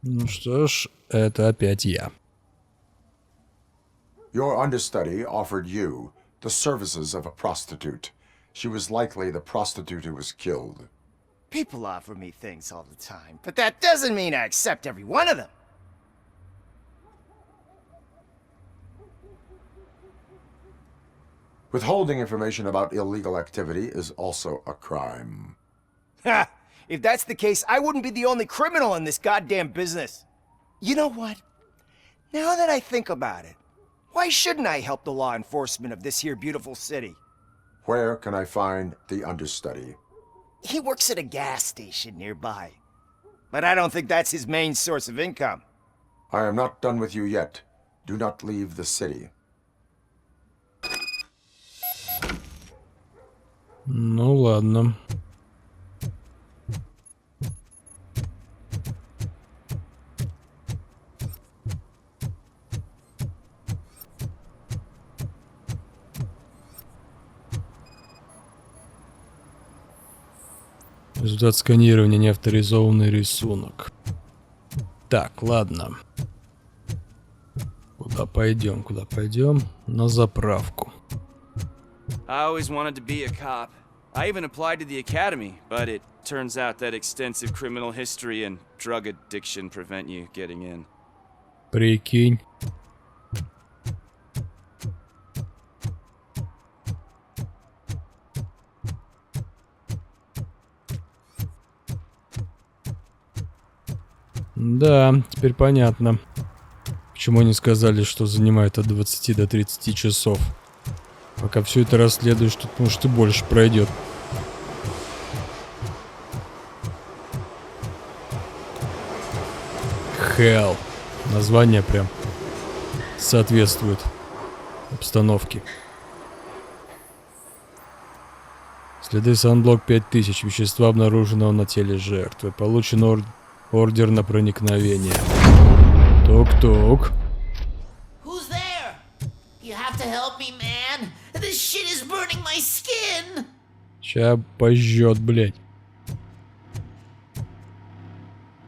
Ну что ж, это опять я. Your understudy offered you the services of a prostitute. She was likely the prostitute who was killed. People offer me things all the time, but that doesn't mean I accept every one of them. Withholding information about illegal activity is also a crime. Ha! If that's the case, I wouldn't be the only criminal in this goddamn business. You know what? Now that I think about it, why shouldn't I help the law enforcement of this here beautiful city? Where can I find the understudy? He works at a gas station nearby. But I don't think that's his main source of income. I am not done with you yet. Do not leave the city. Ну ладно. Результат сканирования, неавторизованный рисунок. Так, ладно. Куда пойдем? Куда пойдем? На заправку. I always wanted to be a cop. I even applied to the academy, but it turns out that extensive criminal history and drug addiction prevent you getting in. Прикинь. Да, теперь понятно, почему они сказали, что занимает от 20 до 30 часов. Пока все это расследуешь, тут, может, и больше пройдет. Hell. Название прям соответствует обстановке. Следы санблок 5000. Вещества, обнаруженного на теле жертвы. Получен ордер на проникновение. Тук-тук. Who's there? You have to help me, man. This shit is burning my skin. Ща пожжет, блядь.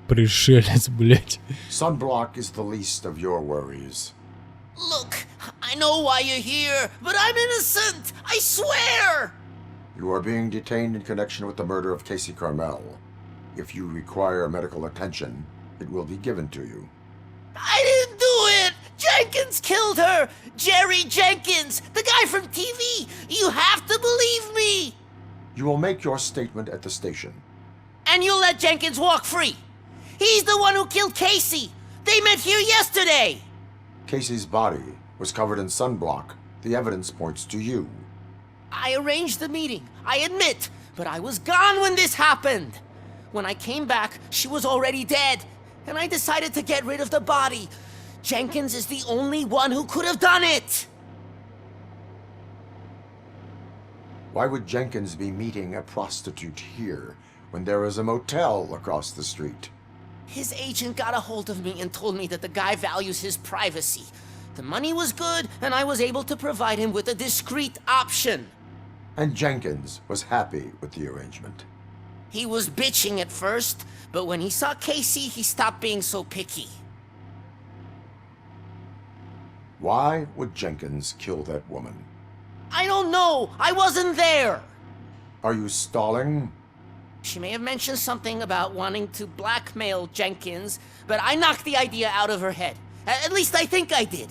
Пришелец, блядь. Sunblock is the least of your worries. Look, I know why you're here, but I'm innocent. I swear. You are being detained in connection with the murder of Casey Carmel. If you require medical attention, it will be given to you. I didn't do it! Jenkins killed her! Jerry Jenkins! The guy from TV! You have to believe me! You will make your statement at the station. And you'll let Jenkins walk free! He's the one who killed Casey! They met here yesterday! Casey's body was covered in sunblock. The evidence points to you. I arranged the meeting, I admit, but I was gone when this happened. When I came back, she was already dead, and I decided to get rid of the body. Jenkins is the only one who could have done it! Why would Jenkins be meeting a prostitute here when there is a motel across the street? His agent got a hold of me and told me that the guy values his privacy. The money was good, and I was able to provide him with a discreet option. And Jenkins was happy with the arrangement. He was bitching at first, but when he saw Casey, he stopped being so picky. Why would Jenkins kill that woman? I don't know! I wasn't there! Are you stalling? She may have mentioned something about wanting to blackmail Jenkins, but I knocked the idea out of her head. At least I think I did.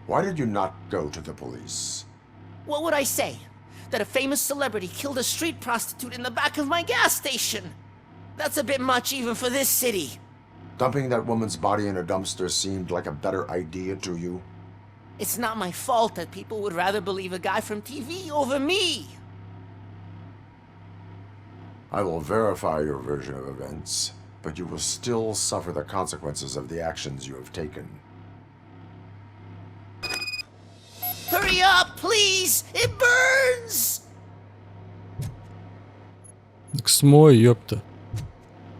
Why did you not go to the police? What would I say? That a famous celebrity killed a street prostitute in the back of my gas station? That's a bit much even for this city. Dumping that woman's body in a dumpster seemed like a better idea to you? It's not my fault that people would rather believe a guy from TV over me. I will verify your version of events, but you will still suffer the consequences of the actions you have taken. Hurry up, please! It burns! Так смой, ёпта.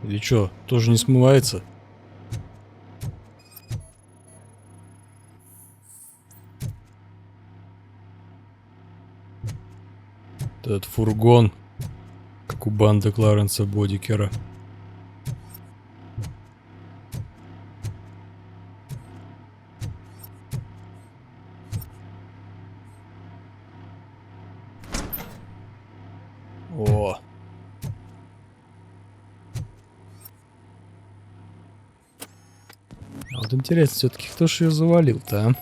Или чё, тоже не смывается? Этот фургон, как у банды Кларенса Бодикера. О! Вот интересно, все-таки кто ж ее завалил-то, а?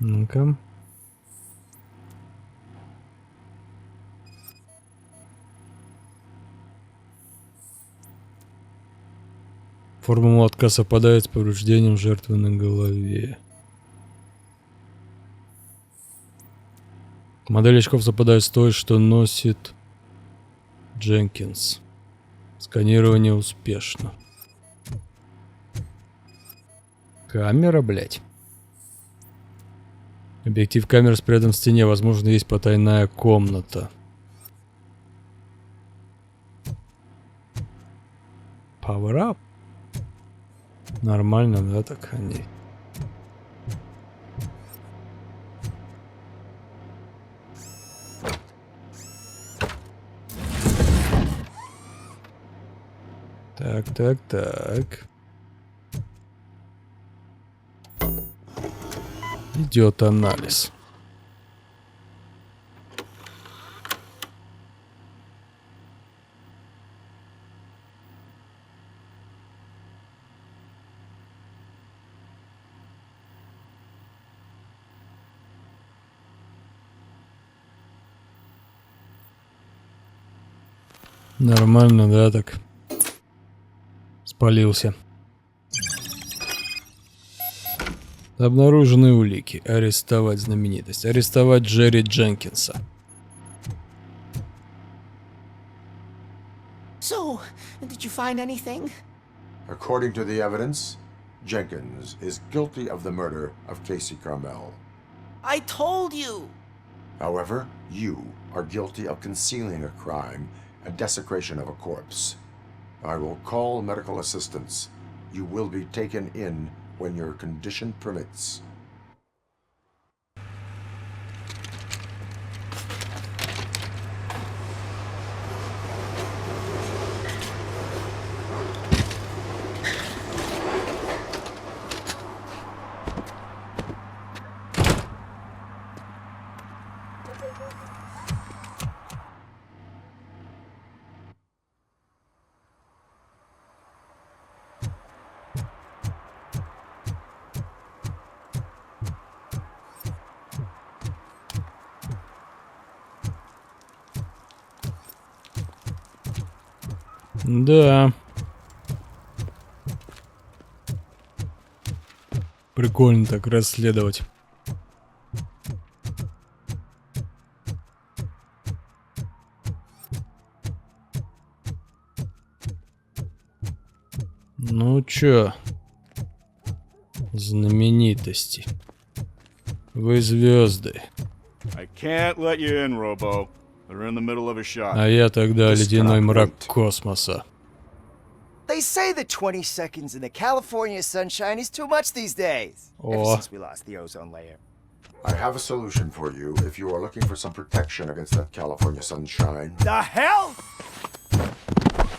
Ну-ка. Форма молотка совпадает с повреждением жертвы на голове. Модель очков совпадает с той, что носит Дженкинс. Сканирование успешно. Камера, блять. Объектив камеры спрятан в стене. Возможно, есть потайная комната. Power up. Нормально, да, так они. Так. Идет анализ. Нормально, да, так? Спалился. Обнаружены улики. Арестовать знаменитость. Арестовать Джерри Дженкинса. So, did you find anything? According to the evidence, Jenkins is guilty of the murder of Casey Carmel. I told you! However, you are guilty of concealing a crime and desecration of a corpse. I will call medical assistance. You will be taken in when your condition permits. Да. Прикольно так расследовать. Ну чё? Знаменитости. Вы звезды. I can't let you in, Robo. They're in the middle of a shot. А я тогда ледяной мрак космоса. They say that 20 seconds in the California sunshine is too much these days. Ever since we lost the ozone layer. I have a solution for you if you are looking for some protection against that California sunshine. The hell?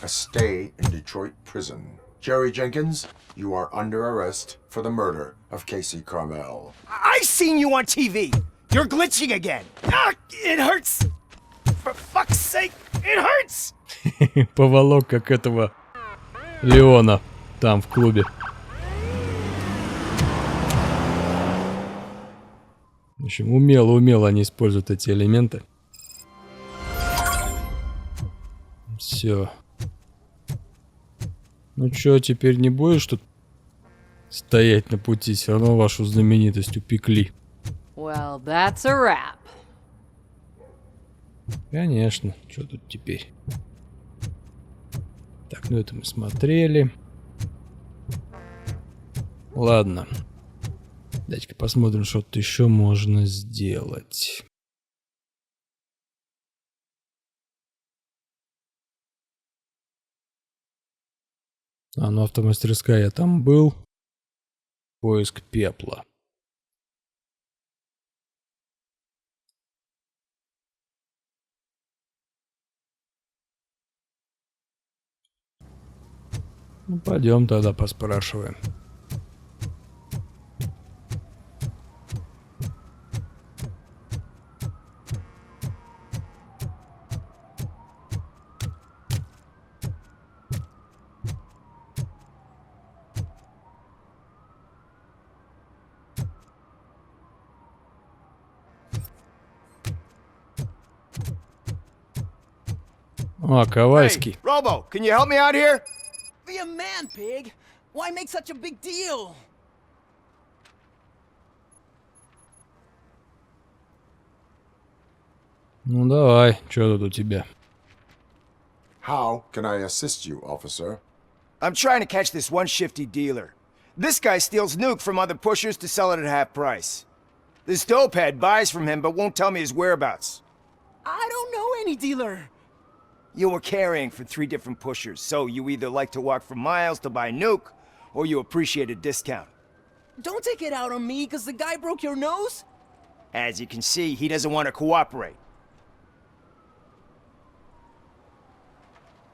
A stay in Detroit prison. Jerry Jenkins, you are under arrest for the murder of Casey Carmel. I seen you on TV. You're glitching again. Ah, it hurts. For fuck's sake, it hurts. Поволок как этого Леона там в клубе. В общем, умело они используют эти элементы. Все. Ну чё, теперь не будешь тут стоять на пути? Все равно вашу знаменитость упекли. Well, that's a wrap. Конечно. Что тут теперь? Так, ну это мы смотрели. Ладно. Давайте-ка посмотрим, что тут еще можно сделать. А, ну автомастерская я там был. Поиск пепла. Ну, пойдем тогда поспрашиваем. А, Ковальский. Hey, Robo, can you help me out here? Be a man, pig. Why make such a big deal? Ну давай, что тут у тебя? How can I assist you, officer? I'm trying to catch this one shifty dealer. This guy steals nuke from other pushers to sell it at half price. This dopehead buys from him but won't tell me his whereabouts. I don't know any dealer. You were carrying for 3 different pushers, so you either like to walk for miles to buy nuke, or you appreciate a discount. Don't take it out on me, because the guy broke your nose? As you can see, he doesn't want to cooperate.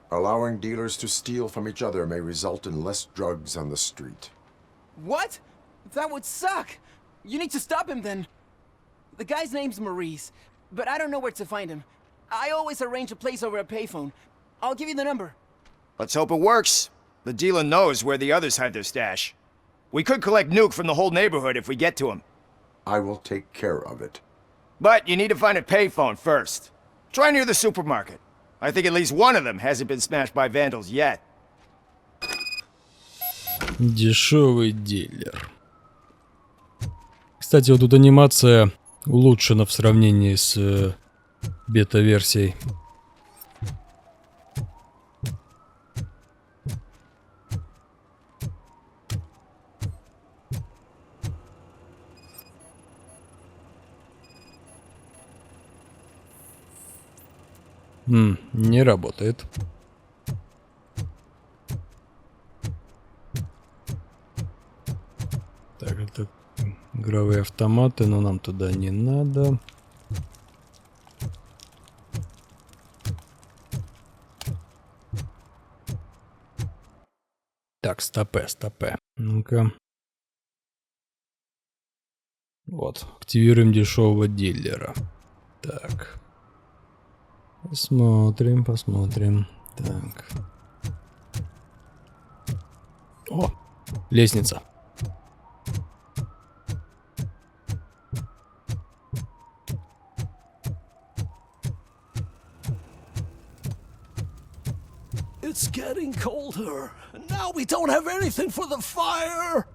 Allowing dealers to steal from each other may result in less drugs on the street. What? That would suck. You need to stop him then. The guy's name's Maurice, but I don't know where to find him. I always arrange a place over a payphone. I'll give you the number. Let's hope it works. The dealer knows where the others hide their stash. We could collect Nuke from the whole neighborhood if we get to him. I will take care of it. But you need to find a payphone first. Try near the supermarket. I think at least one of them hasn't been smashed by vandals yet. Дешевый дилер. Кстати, вот тут анимация улучшена в сравнении с бета-версией. Не работает. Так, это игровые автоматы, но нам туда не надо. Так, стопе. Ну-ка. Вот, активируем дешевого дилера. Так. Посмотрим. Так. О, лестница. It's getting colder, and now we don't have anything for the fire.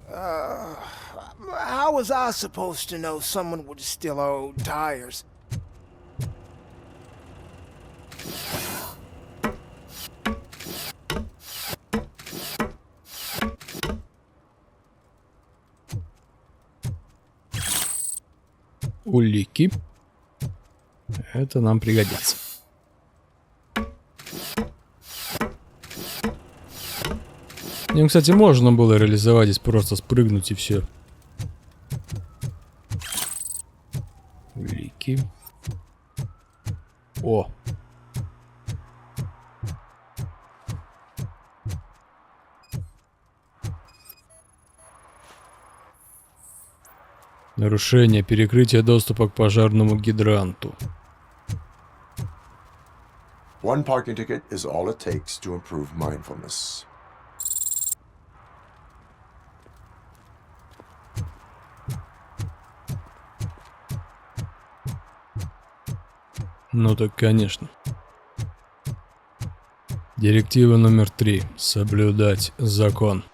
How was I supposed to know someone would steal our old tires? Улики. Это нам пригодится. Им, кстати, можно было реализовать здесь, просто спрыгнуть и все. Улики. О! Нарушение, перекрытие доступа к пожарному гидранту. One parking ticket is all it takes to improve mindfulness. Ну так, конечно. Директива номер 3. Соблюдать закон.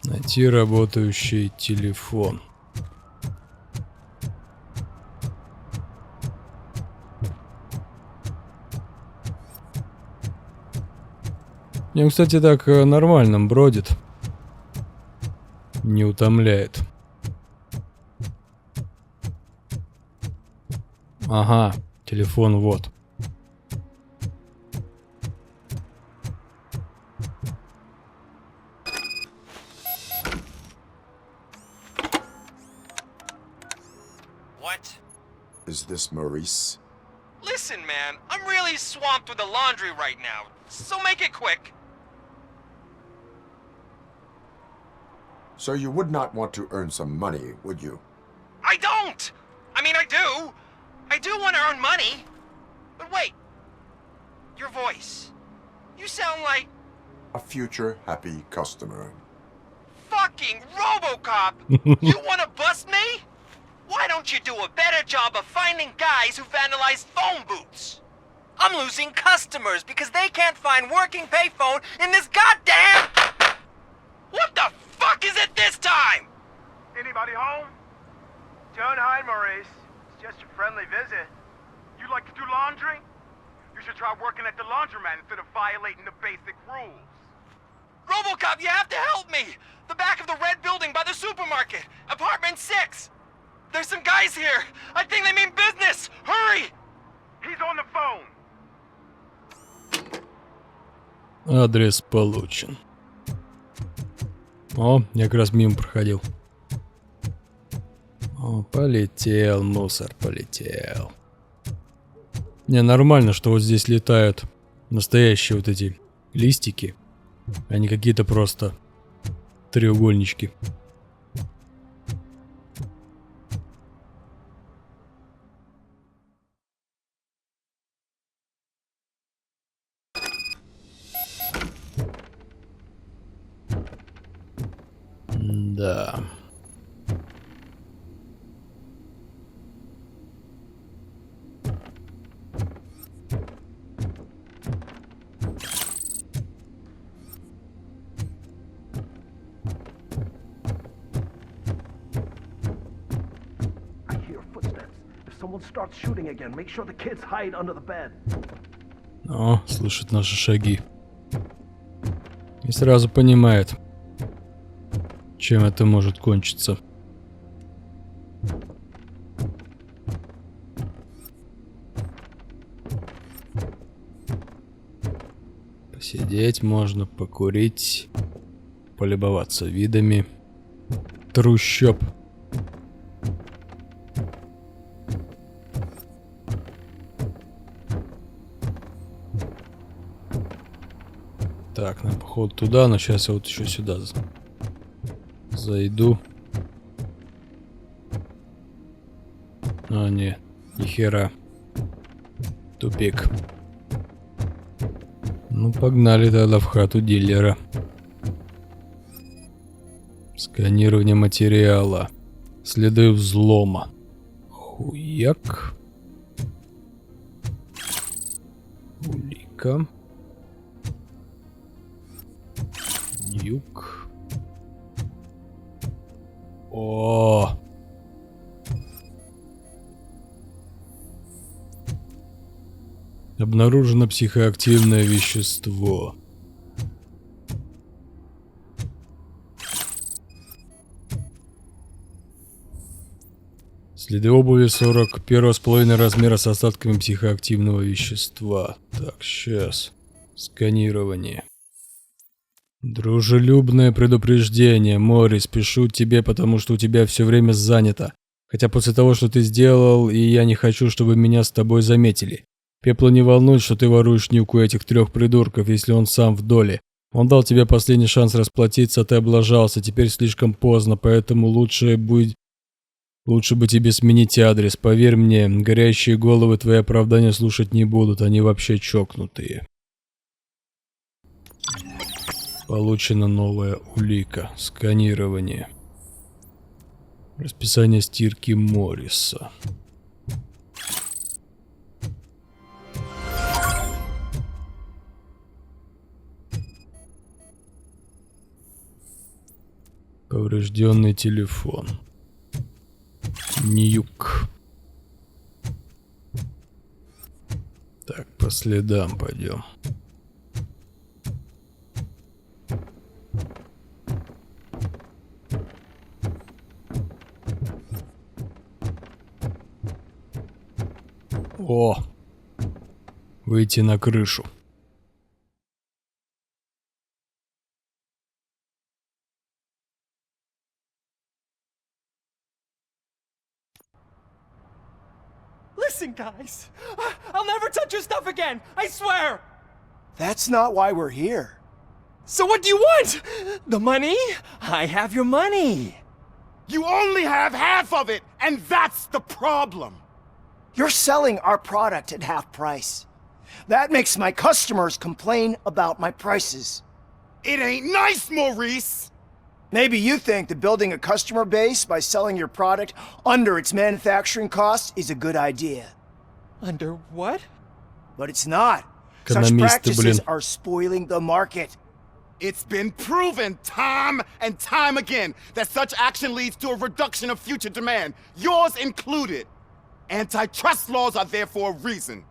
Найти работающий телефон. Он, кстати, так нормально бродит. Не утомляет. Ага, телефон вот. What? Is this Maurice? Listen, man, I'm really swamped with the laundry right now, so make it quick. So you would not want to earn some money, would you? I don't! I mean, I do. I do want to earn money. But wait. Your voice. You sound like... A future happy customer. Fucking Robocop! You want to bust me? Why don't you do a better job of finding guys who vandalize phone booths? I'm losing customers because they can't find working payphone in this goddamn... What the fuck is it this time? Anybody home? Don't hide, Maurice. It's just a friendly visit. You like to do laundry? You should try working at the laundromat instead of violating the basic rules. Robocop, you have to help me! The back of the red building by the supermarket. Apartment 6. There's some guys here. I think they mean business. Hurry! He's on the phone. Адрес получен. О, я как раз мимо проходил. О, полетел, мусор, полетел. Не, нормально, что вот здесь летают настоящие вот эти листики, а не какие-то просто треугольнички. Да. I hear footsteps. If someone starts shooting again, make sure the kids hide under the bed. О, слышит наши шаги. И сразу понимает, чем это может кончиться. Посидеть можно, покурить, полюбоваться видами трущоб. Так, нам походу туда, но сейчас я вот еще сюда зайду. А, не, нихера. Тупик. Ну, погнали тогда в хату дилера. Сканирование материала. Следы взлома. Хуяк. Улика. Юг. О! Обнаружено психоактивное вещество. Следы обуви 41,5 размера с остатками психоактивного вещества. Так, сейчас. Сканирование. Дружелюбное предупреждение. Моррис, пишу тебе, потому что у тебя все время занято. Хотя после того, что ты сделал, и я не хочу, чтобы меня с тобой заметили. Пепла не волнует, что ты воруешь нюк у этих 3 придурков, если он сам в доле. Он дал тебе последний шанс расплатиться, а ты облажался. Теперь слишком поздно, поэтому лучше бы тебе сменить адрес. Поверь мне, горящие головы твои оправдания слушать не будут, они вообще чокнутые. Получена новая улика. Сканирование. Расписание стирки Морриса. Поврежденный телефон. Ньюк. Так, по следам пойдем. О! Выйти на крышу. Listen, guys. I'll never touch your stuff again. I swear. That's not why we're here. So what do you want? The money? I have your money. You only have half of it, and that's the problem. You're selling our product at half price. That makes my customers complain about my prices. It ain't nice, Maurice! Maybe you think that building a customer base by selling your product under its manufacturing costs is a good idea. Under what? But it's not. Such practices are spoiling the market. It's been proven time and time again that such action leads to a reduction of future demand, yours included. Antitrust laws are there for a reason.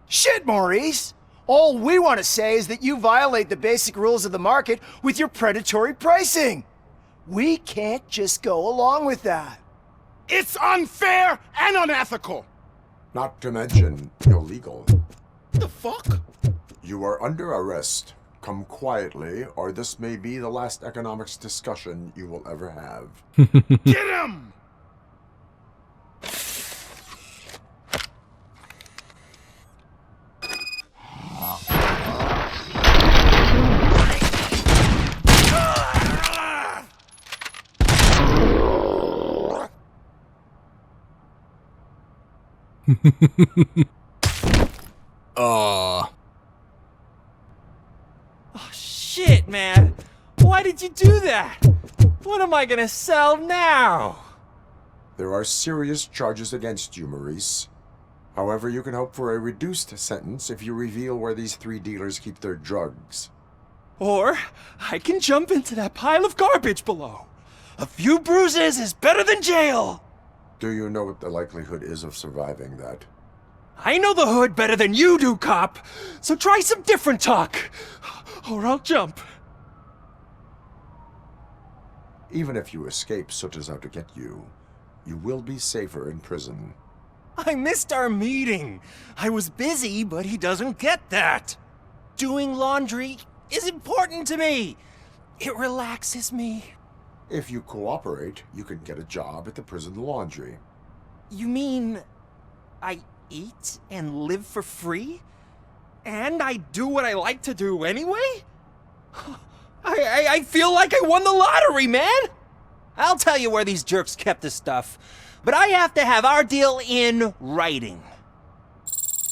Shit, Maurice! All we want to say is that you violate the basic rules of the market with your predatory pricing. We can't just go along with that. It's unfair and unethical! Not to mention illegal. The fuck? You are under arrest. Come quietly, or this may be the last economics discussion you will ever have. Get him! Oh. Oh, shit, man. Why did you do that? What am I gonna sell now? There are serious charges against you, Maurice. However, you can hope for a reduced sentence if you reveal where these 3 dealers keep their drugs. Or I can jump into that pile of garbage below. A few bruises is better than jail. Do you know what the likelihood is of surviving that? I know the hood better than you do, cop. So try some different talk, or I'll jump. Even if you escape Soot is out to get you, you will be safer in prison. I missed our meeting. I was busy, but he doesn't get that. Doing laundry is important to me. It relaxes me. If you cooperate, you can get a job at the prison laundry. You mean I eat and live for free? And I do what I like to do anyway? I feel like I won the lottery, man! I'll tell you where these jerks kept the stuff, but I have to have our deal in writing.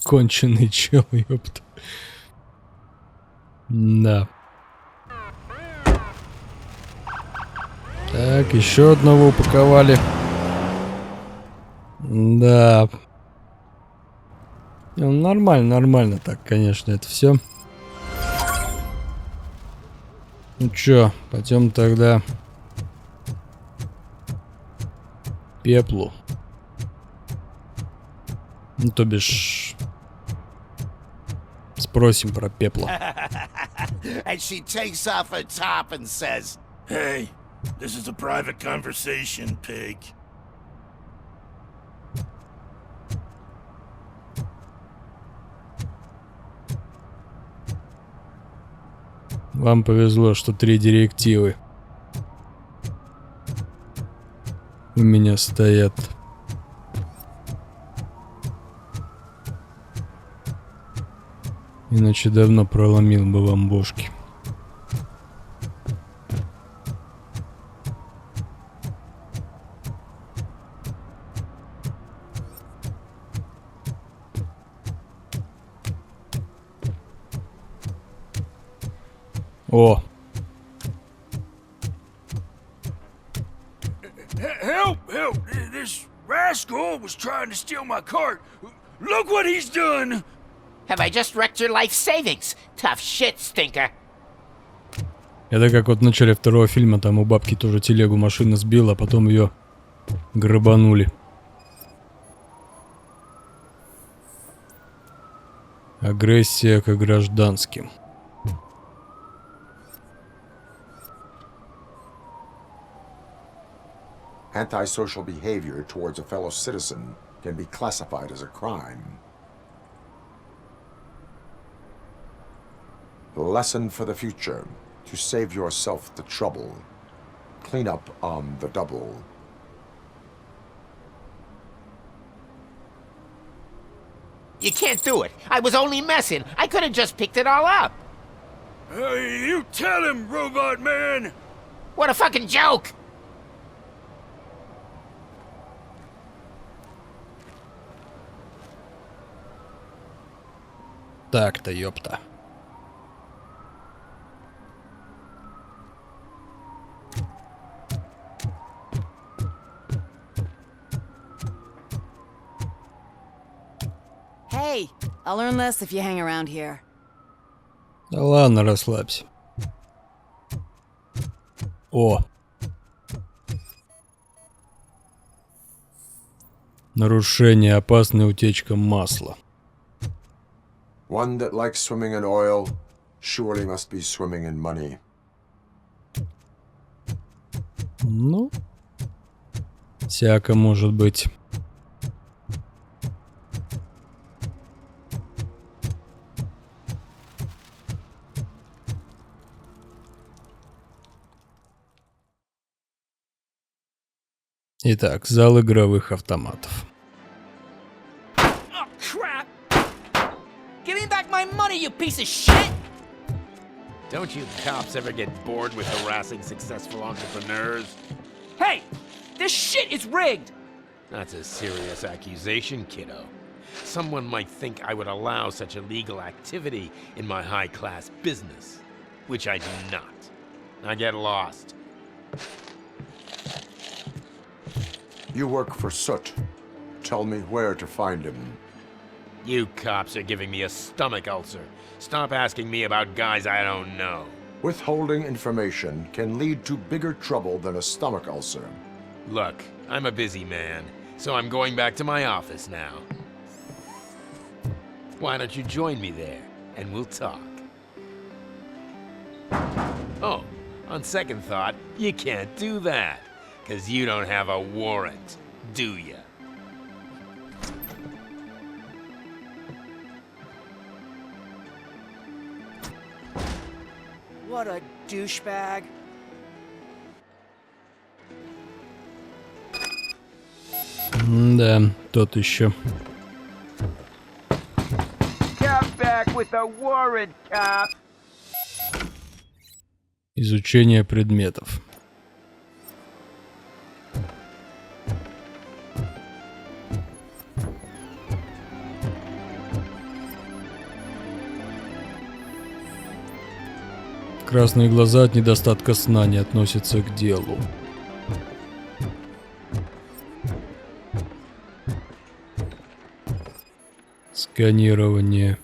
Конченый чел, ёпта. Да. Так, еще одного упаковали. Да. Ну, нормально так, конечно, это все. Ну чё, пойдем тогда пеплу. Ну, то бишь, спросим про пепла. And she takes off her top and says, Hey, this is a private conversation, pig. Вам повезло, что 3 директивы у меня стоят. Иначе давно проломил бы вам бошки. О! Help! Help! This rascal was trying to steal my cart. Look what he's done! Have I just wrecked your life savings? Tough shit, stinker. Это как вот в начале второго фильма, там у бабки тоже телегу машина сбила, а потом ее грабанули. Агрессия к гражданским. Antisocial behavior towards a fellow citizen can be classified as a crime. Lesson for the future. To save yourself the trouble. Clean up on the double. You can't do it. I was only messing. I could have just picked it all up. You tell him, robot man! What a fucking joke! Так-то, ёпта. Hey, I'll learn less if you hang around here. Да ладно, расслабься. О! Нарушение, опасная утечка масла. One that likes swimming in oil surely must be swimming in money. Ну, всяко может быть. Итак, зал игровых автоматов. Oh, crap! Give me back my money, you piece of shit! Don't you cops ever get bored with harassing successful entrepreneurs? Hey! This shit is rigged! That's a serious accusation, kiddo. Someone might think I would allow such illegal activity in my high-class business, which I do not. Now get lost. You work for Soot. Tell me where to find him. You cops are giving me a stomach ulcer. Stop asking me about guys I don't know. Withholding information can lead to bigger trouble than a stomach ulcer. Look, I'm a busy man, so I'm going back to my office now. Why don't you join me there, and we'll talk. Oh, on second thought, you can't do that, 'cause you don't have a warrant, do ya? What a douchebag. Да, тот еще. Come back with a warrant, cop. Изучение предметов. Красные глаза от недостатка сна не относятся к делу. Сканирование.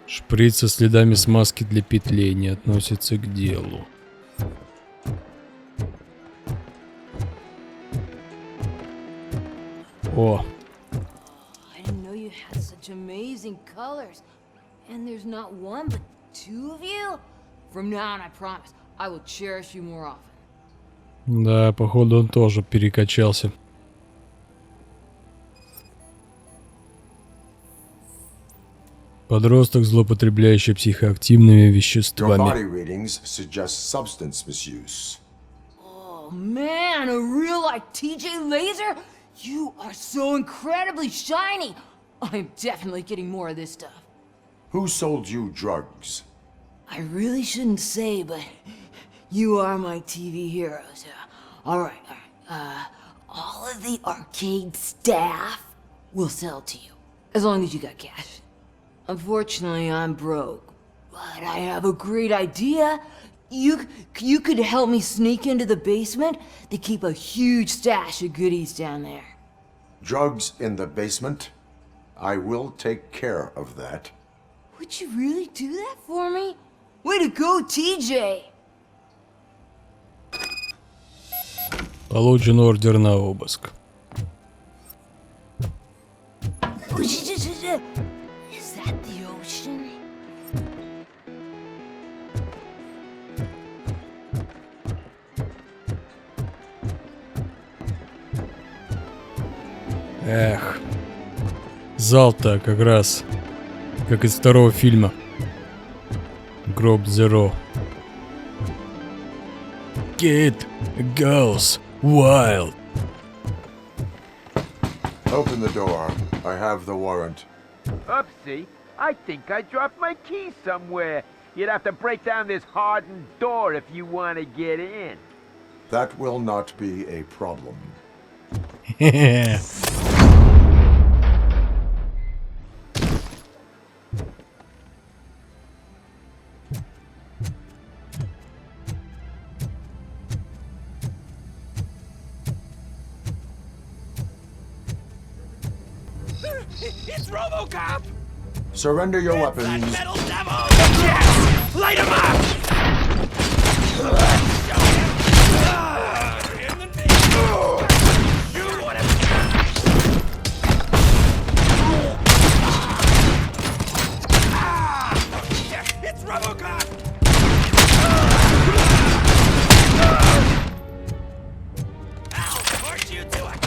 Шприц со следами смазки для петлей не относится к делу. О! I didn't know you had such amazing colors. And there's not one but two of you? From now on, I promise, I will cherish you more often. Да, походу он тоже перекачался. Подросток, злоупотребляющий психоактивными веществами. Oh man, a real like TJ laser? You are so incredibly shiny. I'm definitely getting more of this stuff. Who sold you drugs? I really shouldn't say, but you are my TV heroes. All right. All of the arcade staff will sell to you, as long as you got cash. Unfortunately, I'm broke, but I have a great idea. You could help me sneak into the basement. They keep a huge stash of goodies down there. Drugs in the basement? I will take care of that. Would you really do that for me? Way to go, TJ! Получен ордер на обыск. Is that the ocean? Эх. Зал-то как раз как из второго фильма. Гроб Zero. Kid goes wild. Open the door. I have the warrant. Oopsie, I think I dropped my key somewhere. You'd have to break down this hardened door if you want to get in. That will not be a problem. It's Robocop! Surrender your weapons. Metal devil! Yes! Light him up! It's Robocop! Force you to a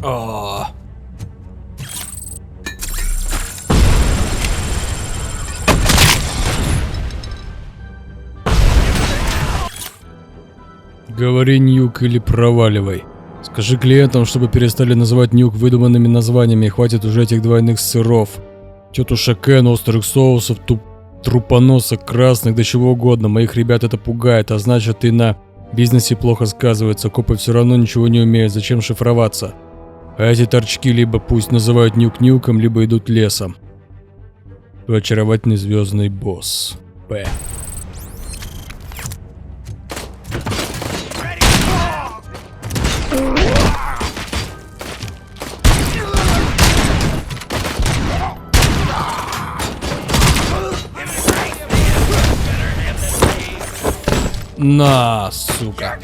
О. Говори нюк или проваливай. Скажи клиентам, чтобы перестали называть нюк выдуманными названиями, хватит уже этих двойных сыров. Тетуша Кен, острых соусов, трупоносок, красных, да чего угодно. Моих ребят это пугает, а значит и на бизнесе плохо сказывается. Копы все равно ничего не умеют, зачем шифроваться? А эти торчки либо пусть называют нюк нюком, либо идут лесом. Твой очаровательный звездный босс. П. На, сука.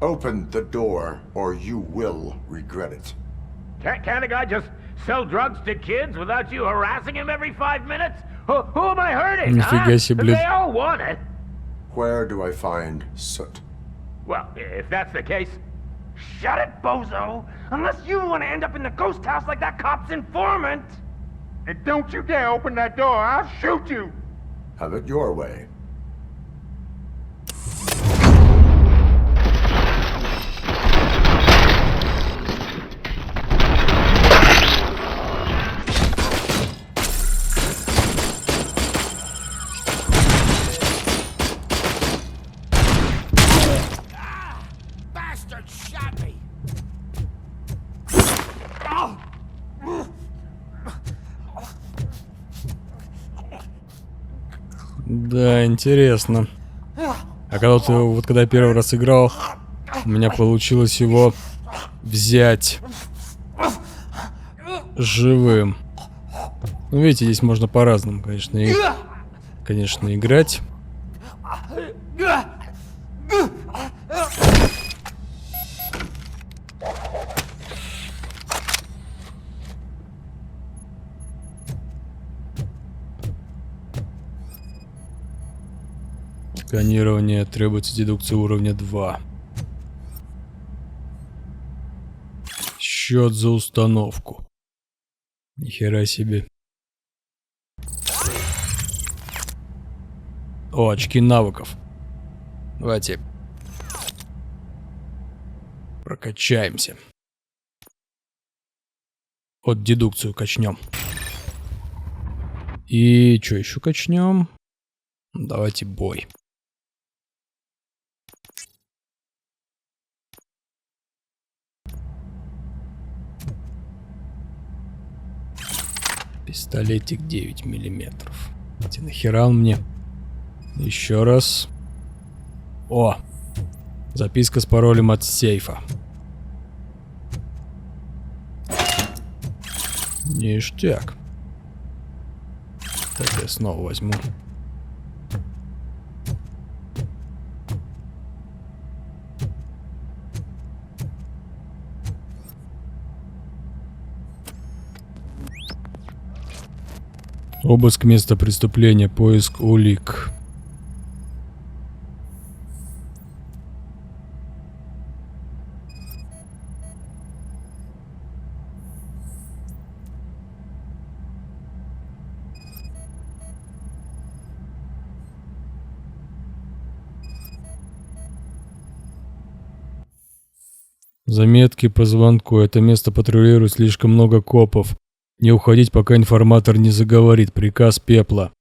Open the door, or you will regret it. Can't a guy just sell drugs to kids without you harassing him every 5 minutes? Who am I hurting, Нифига себе, блядь. They all want it. Where do I find soot? Well, if that's the case, shut it, bozo! Unless you want to end up in the ghost house like that cop's informant! And don't you dare open that door, I'll shoot you! Have it your way. Да, интересно. А когда я первый раз играл, у меня получилось его взять живым. Ну, видите, здесь можно по-разному, конечно, играть. Сканирование, требуется дедукция уровня 2. Счет за установку. Нихера себе. О, очки навыков. Давайте прокачаемся. Вот дедукцию качнем. И что еще качнем? Давайте бой. Пистолетик 9 миллиметров. Нахера он мне? Еще раз. О! Записка с паролем от сейфа. Ништяк. Так, я снова возьму. Обыск места преступления, поиск улик. Заметки по звонку. Это место патрулирует слишком много копов. Не уходить, пока информатор не заговорит. Приказ пепла.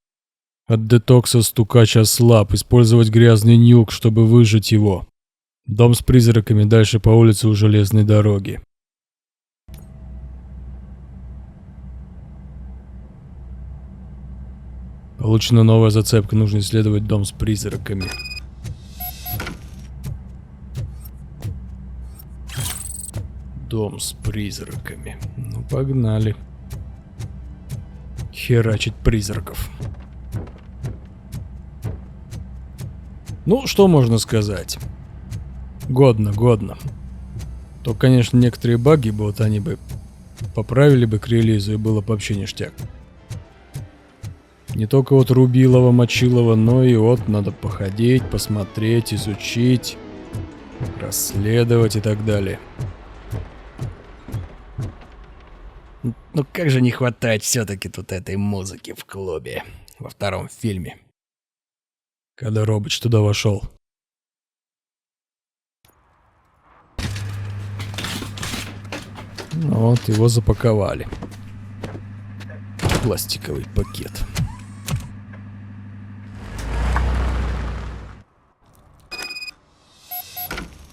От детокса стукач ослаб. Использовать грязный нюк, чтобы выжать его. Дом с призраками. Дальше по улице у железной дороги. Получена новая зацепка. Нужно исследовать дом с призраками. Дом с призраками. Ну, погнали. Херачить призраков. Ну, что можно сказать? Годно, годно. То, конечно, некоторые баги бы, вот они бы поправили бы к релизу, и было бы вообще ништяк. Не только вот рубилово, мочилово, но и вот надо походить, посмотреть, изучить. расследовать и так далее. Ну как же не хватает все-таки тут этой музыки в клубе во втором фильме, когда Робоч туда вошел. Вот его запаковали. Пластиковый пакет.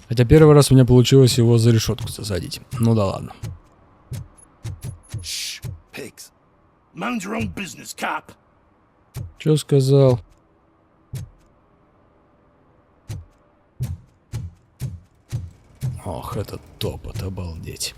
Хотя первый раз у меня получилось его за решетку засадить. Ну да ладно. Shh, pigs. Mind your own business, cop. Чё сказал? Ох, этот топот, обалдеть.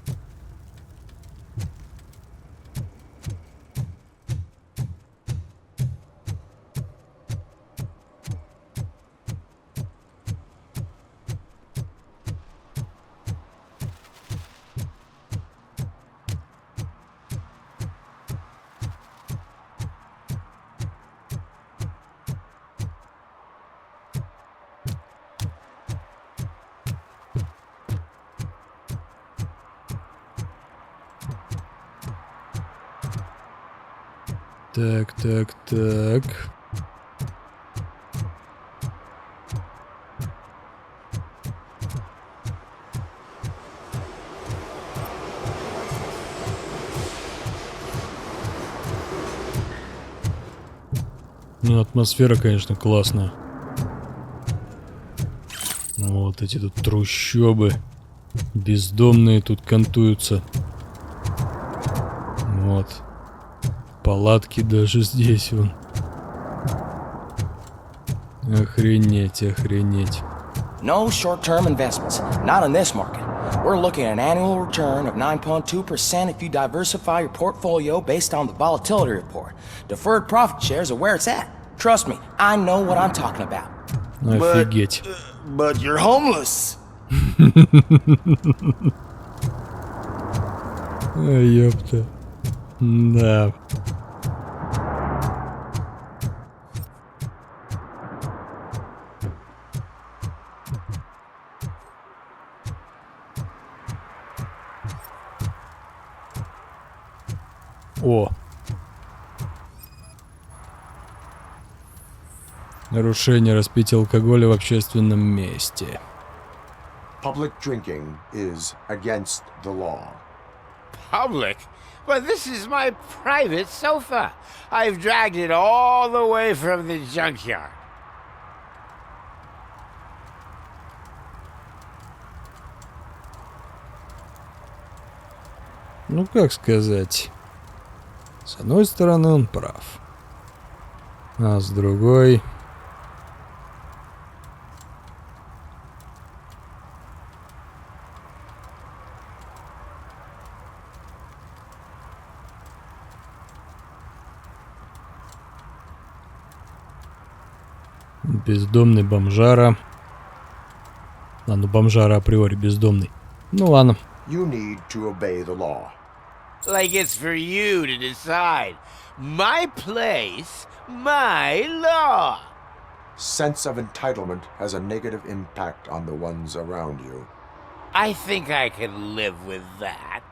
Так. Ну, атмосфера, конечно, классная. Вот эти тут трущобы. Бездомные тут кантуются. Вот. Палатки даже здесь вон. Охренеть. No short-term investments, not in this market. We're looking at an annual return of 9.2% if you diversify your portfolio based on the volatility report. Deferred profit shares are where it's at. Trust me, I know what I'm talking about. Офигеть. But you're homeless. Ёпта. Да. О. Нарушение распития алкоголя в общественном месте. Public drinking is against the law. Public? But this is my private sofa. I've dragged it all the way from the junkyard. Ну, как сказать. С одной стороны, он прав. А с другой... Бездомный бомжара. Ладно, бомжара априори бездомный. Ну ладно. You need to obey the law. Like it's for you to decide. My place, my law. Sense of entitlement has a negative impact on the ones around you. I think I can live with that.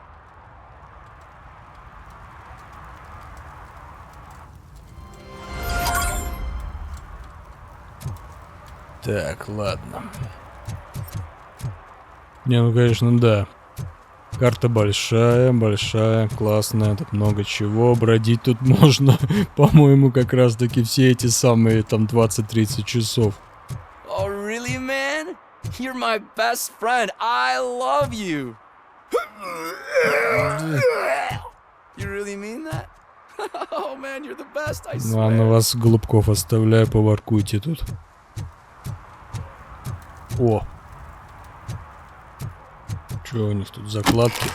Так, ладно. Не, ну конечно, да. Карта большая, классная, тут много чего. Бродить тут можно, по-моему, как раз таки все эти самые там 20-30 часов. Oh, really, man? You're my best friend. I love you. You really mean that? Oh, man, you're the best, I swear. Ладно, вас, голубков, оставляю, поваркуйте тут. О! Чё у них тут, закладки?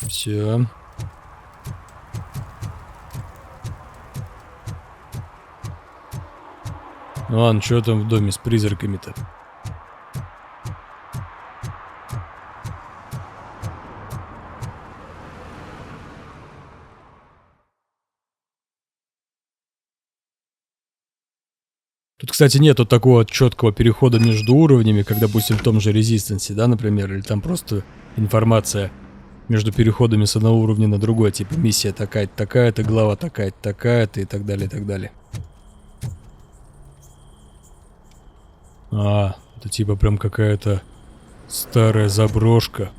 Все. Ну ладно, что там в доме с призраками-то? Тут, кстати, нету такого четкого перехода между уровнями, как, допустим, в том же Resistance, да, например, или там просто информация между переходами с одного уровня на другой, типа миссия такая-то, такая-то, глава такая-то, такая-то и так далее, и так далее. А, это типа прям какая-то старая заброшка.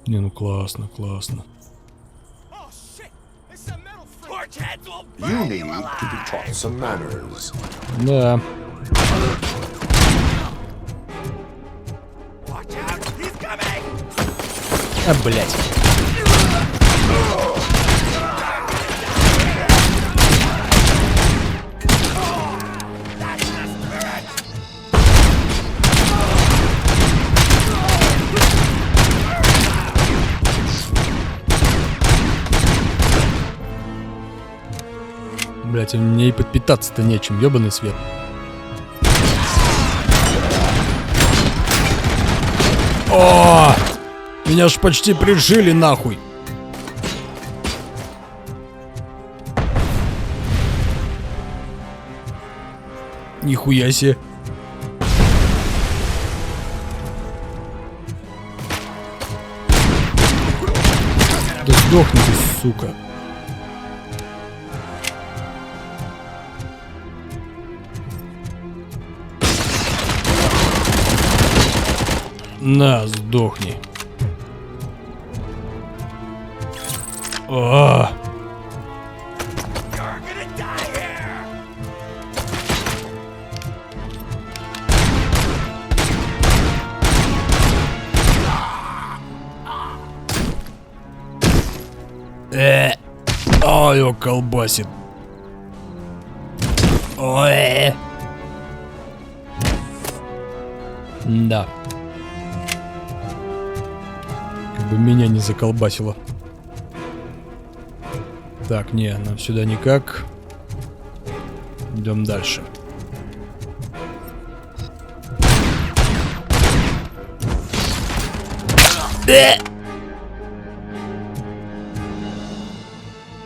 Не, ну классно, классно. You need to be taught some manners. Да. А, блядь. Блять, мне и подпитаться-то нечем, ёбаный свет. О! Меня ж почти прижили нахуй. Нихуя себе. Да сдохни ты, сука. На, сдохни. А. Ой, его колбасит. Ой. Да. Как бы меня не заколбасило. Так, не, нам сюда никак. Идем дальше.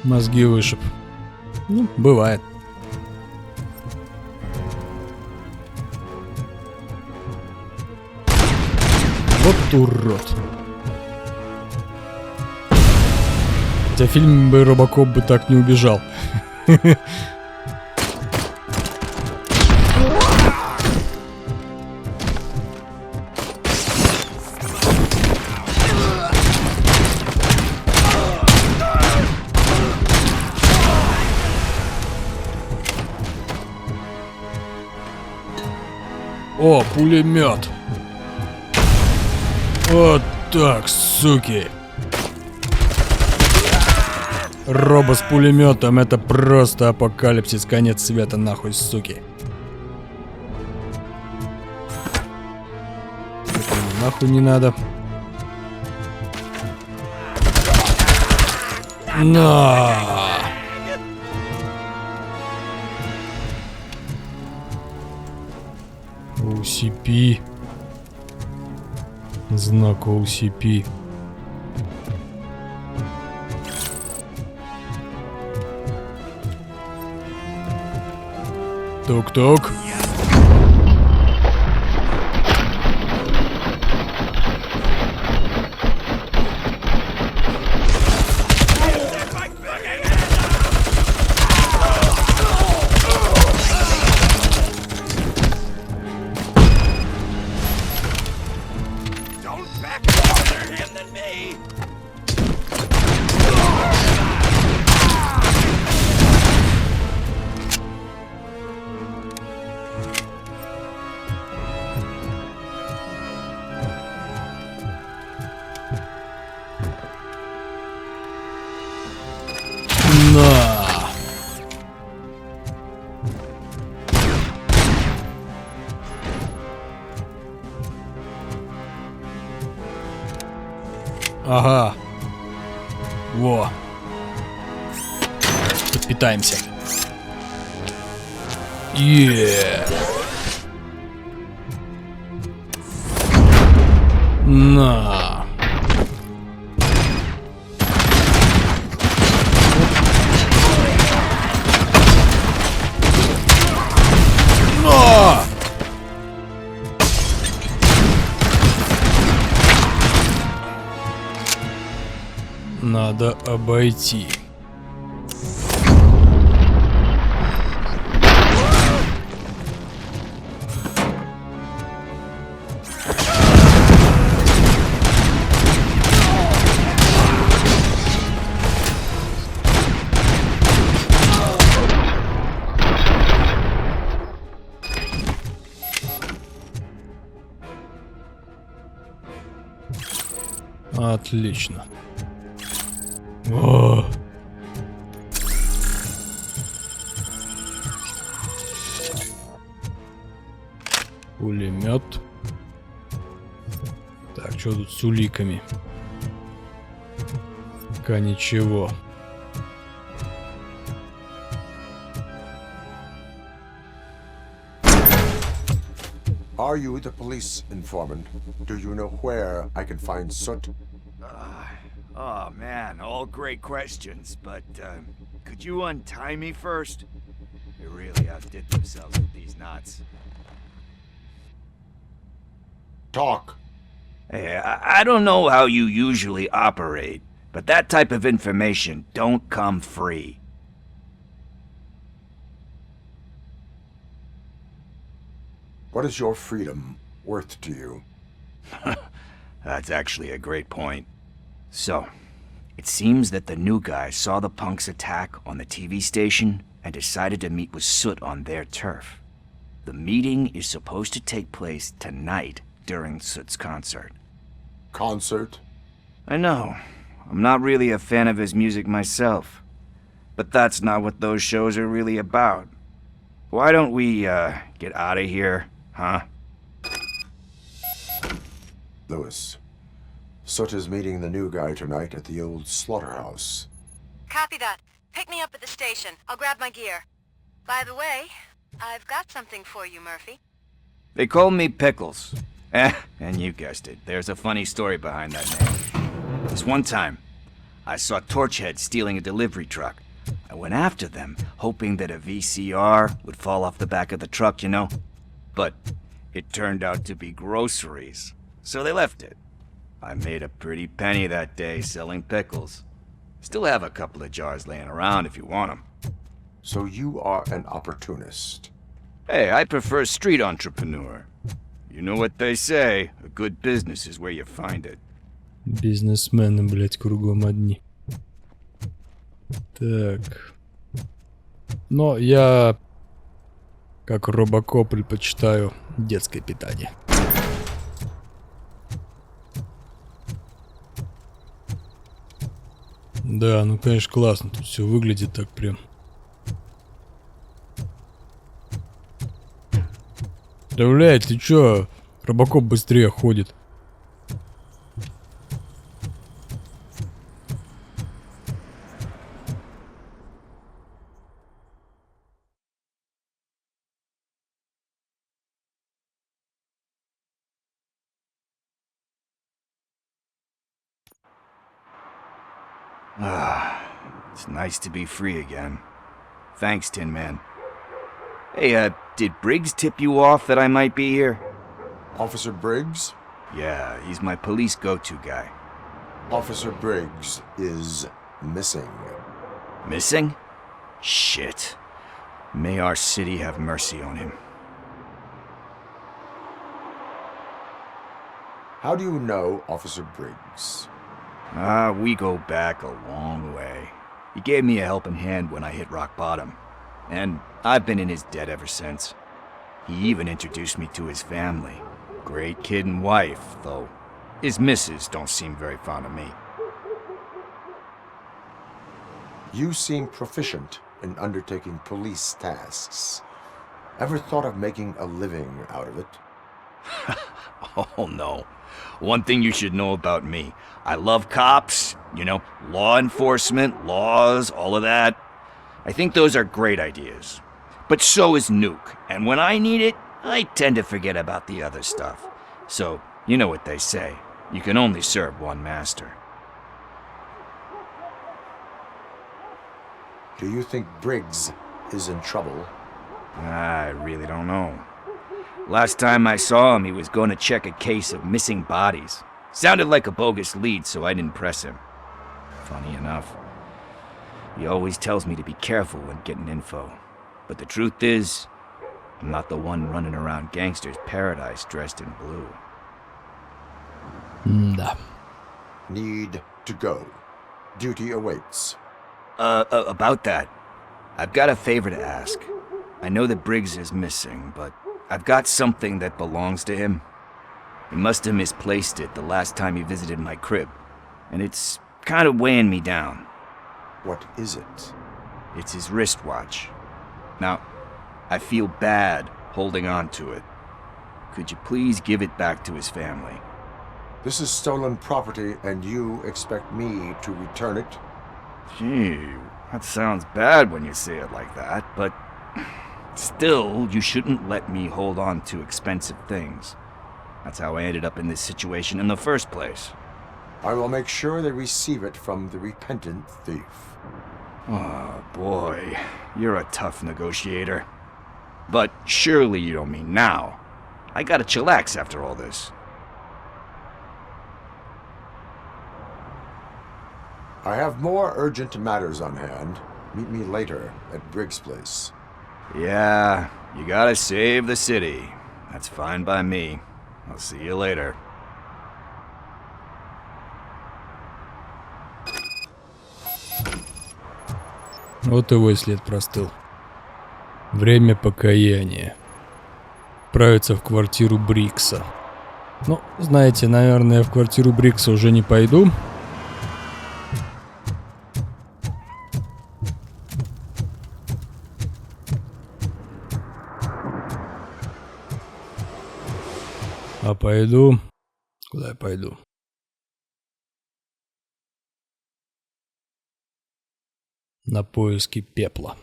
Мозги вышиб. Ну, бывает. Вот урод. Хотя фильм бы Робокоп бы так не убежал. О, пулемет. Вот так, суки. Робо с пулеметом — это просто апокалипсис, конец света, нахуй, суки. Это нахуй не надо. На! OCP. Знак OCP. Тук-тук. Ага. Во. Подпитаемся. На. надо обойти. Отлично. О! Пулемет. Так, что тут с уликами? Пока ничего. Are you the police informant? Do you know where I can find Soot? Oh man, all great questions, but could you untie me first? They really outdid themselves with these knots. Talk. Hey, I don't know how you usually operate, but that type of information don't come free. What is your freedom worth to you? That's actually a great point. So, it seems that the new guy saw the punks' attack on the TV station and decided to meet with Soot on their turf. The meeting is supposed to take place tonight during Soot's concert. Concert? I know. I'm not really a fan of his music myself. But that's not what those shows are really about. Why don't we, get out of here, huh? Lewis, Soot is meeting the new guy tonight at the old slaughterhouse. Copy that. Pick me up at the station. I'll grab my gear. By the way, I've got something for you, Murphy. They call me Pickles. And you guessed it, there's a funny story behind that name. This one time, I saw Torchhead stealing a delivery truck. I went after them, hoping that a VCR would fall off the back of the truck, you know? But it turned out to be groceries, so they left it. I made a pretty penny that day selling pickles. Still have a couple of jars laying around if you want them. So you are an opportunist? Hey, I prefer street entrepreneur. You know what they say, a good business is where you find it. Бизнесмены, блять, кругом одни. Так. Но я, как Робокоп, предпочитаю детское питание. Да, ну конечно классно, тут все выглядит так прям. Да, блядь, ты чё? Робокоп быстрее ходит. It's nice to be free again. Thanks, Tin Man. Hey, did Briggs tip you off that I might be here? Officer Briggs? Yeah, he's my police go-to guy. Officer Briggs is missing. Missing? Shit. May our city have mercy on him. How do you know Officer Briggs? We go back a long way. He gave me a helping hand when I hit rock bottom. And I've been in his debt ever since. He even introduced me to his family. Great kid and wife, though his missus don't seem very fond of me. You seem proficient in undertaking police tasks. Ever thought of making a living out of it? Oh no. One thing you should know about me. I love cops, you know, law enforcement, laws, all of that. I think those are great ideas. But so is Nuke, and when I need it, I tend to forget about the other stuff. So, you know what they say. You can only serve one master. Do you think Briggs is in trouble? I really don't know. Last time I saw him, he was going to check a case of missing bodies. Sounded like a bogus lead, so I didn't press him. Funny enough. He always tells me to be careful when getting info. But the truth is, I'm not the one running around gangster's paradise dressed in blue. Да. Need to go. Duty awaits. About that, I've got a favor to ask. I know that Briggs is missing, but I've got something that belongs to him. He must have misplaced it the last time he visited my crib, and it's kind of weighing me down. What is it? It's his wristwatch. Now, I feel bad holding on to it. Could you please give it back to his family? This is stolen property, and you expect me to return it? Gee, that sounds bad when you say it like that, but still, you shouldn't let me hold on to expensive things. That's how I ended up in this situation in the first place. I will make sure they receive it from the repentant thief. Oh, boy. You're a tough negotiator. But surely you don't mean now. I gotta chillax after all this. I have more urgent matters on hand. Meet me later at Briggs' place. Yeah, you gotta save the city. That's fine by me. I'll see you later. Вот его и след простыл. Время покаяния. Отправиться в квартиру Брикса. Ну, знаете, наверное, в квартиру Брикса уже не пойду. А пойду... Куда я пойду? На поиски пепла.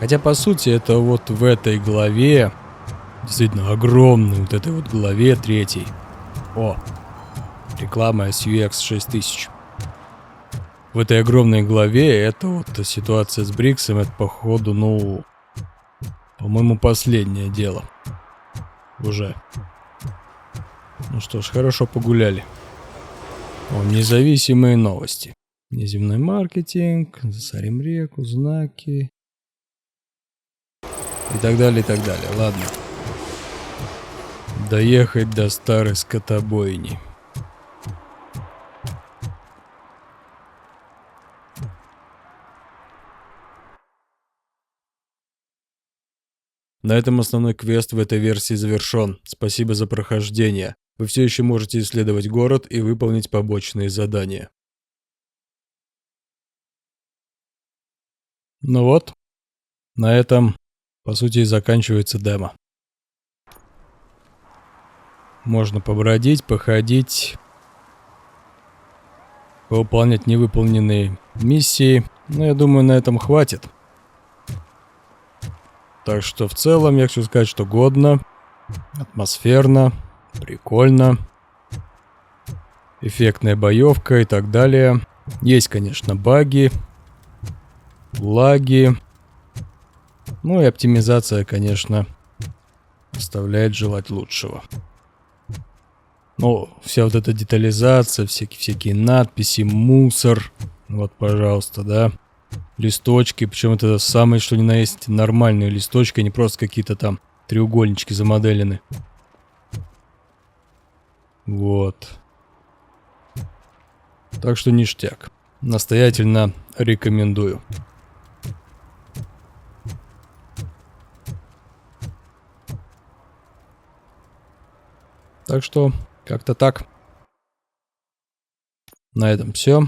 Хотя, по сути, это вот в этой главе, действительно огромной вот этой вот главе третьей. О, реклама SUX 6000. В этой огромной главе это вот ситуация с Бриксом, это походу, ну, по-моему, последнее дело. Уже. Ну что ж, хорошо погуляли. О, независимые новости. Неземной маркетинг, засорим реку, знаки. И так далее, и так далее. Ладно. Доехать до старой скотобойни. На этом основной квест в этой версии завершен. Спасибо за прохождение. Вы все еще можете исследовать город и выполнить побочные задания. Ну вот, на этом, по сути, и заканчивается демо. Можно побродить, походить, повыполнять невыполненные миссии. Но я думаю, на этом хватит. Так что в целом я хочу сказать, что годно, атмосферно, прикольно, эффектная боевка и так далее. Есть, конечно, баги, лаги. Ну и оптимизация, конечно, оставляет желать лучшего. Ну, вся вот эта детализация, всякие надписи, мусор. Вот, пожалуйста, да. Листочки, причем это самые, что ни на есть, нормальные листочки, а не просто какие-то там треугольнички замоделены. Вот. Так что ништяк. Настоятельно рекомендую. Так что, как-то так. На этом все.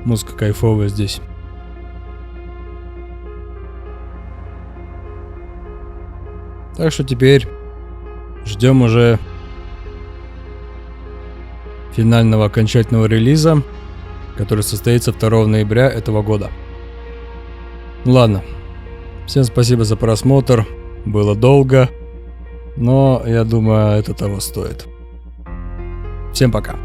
Музыка кайфовая здесь. Так что теперь ждем уже финального окончательного релиза, который состоится 2 ноября этого года. Ладно. Всем спасибо за просмотр. Было долго, но я думаю, это того стоит. Всем пока.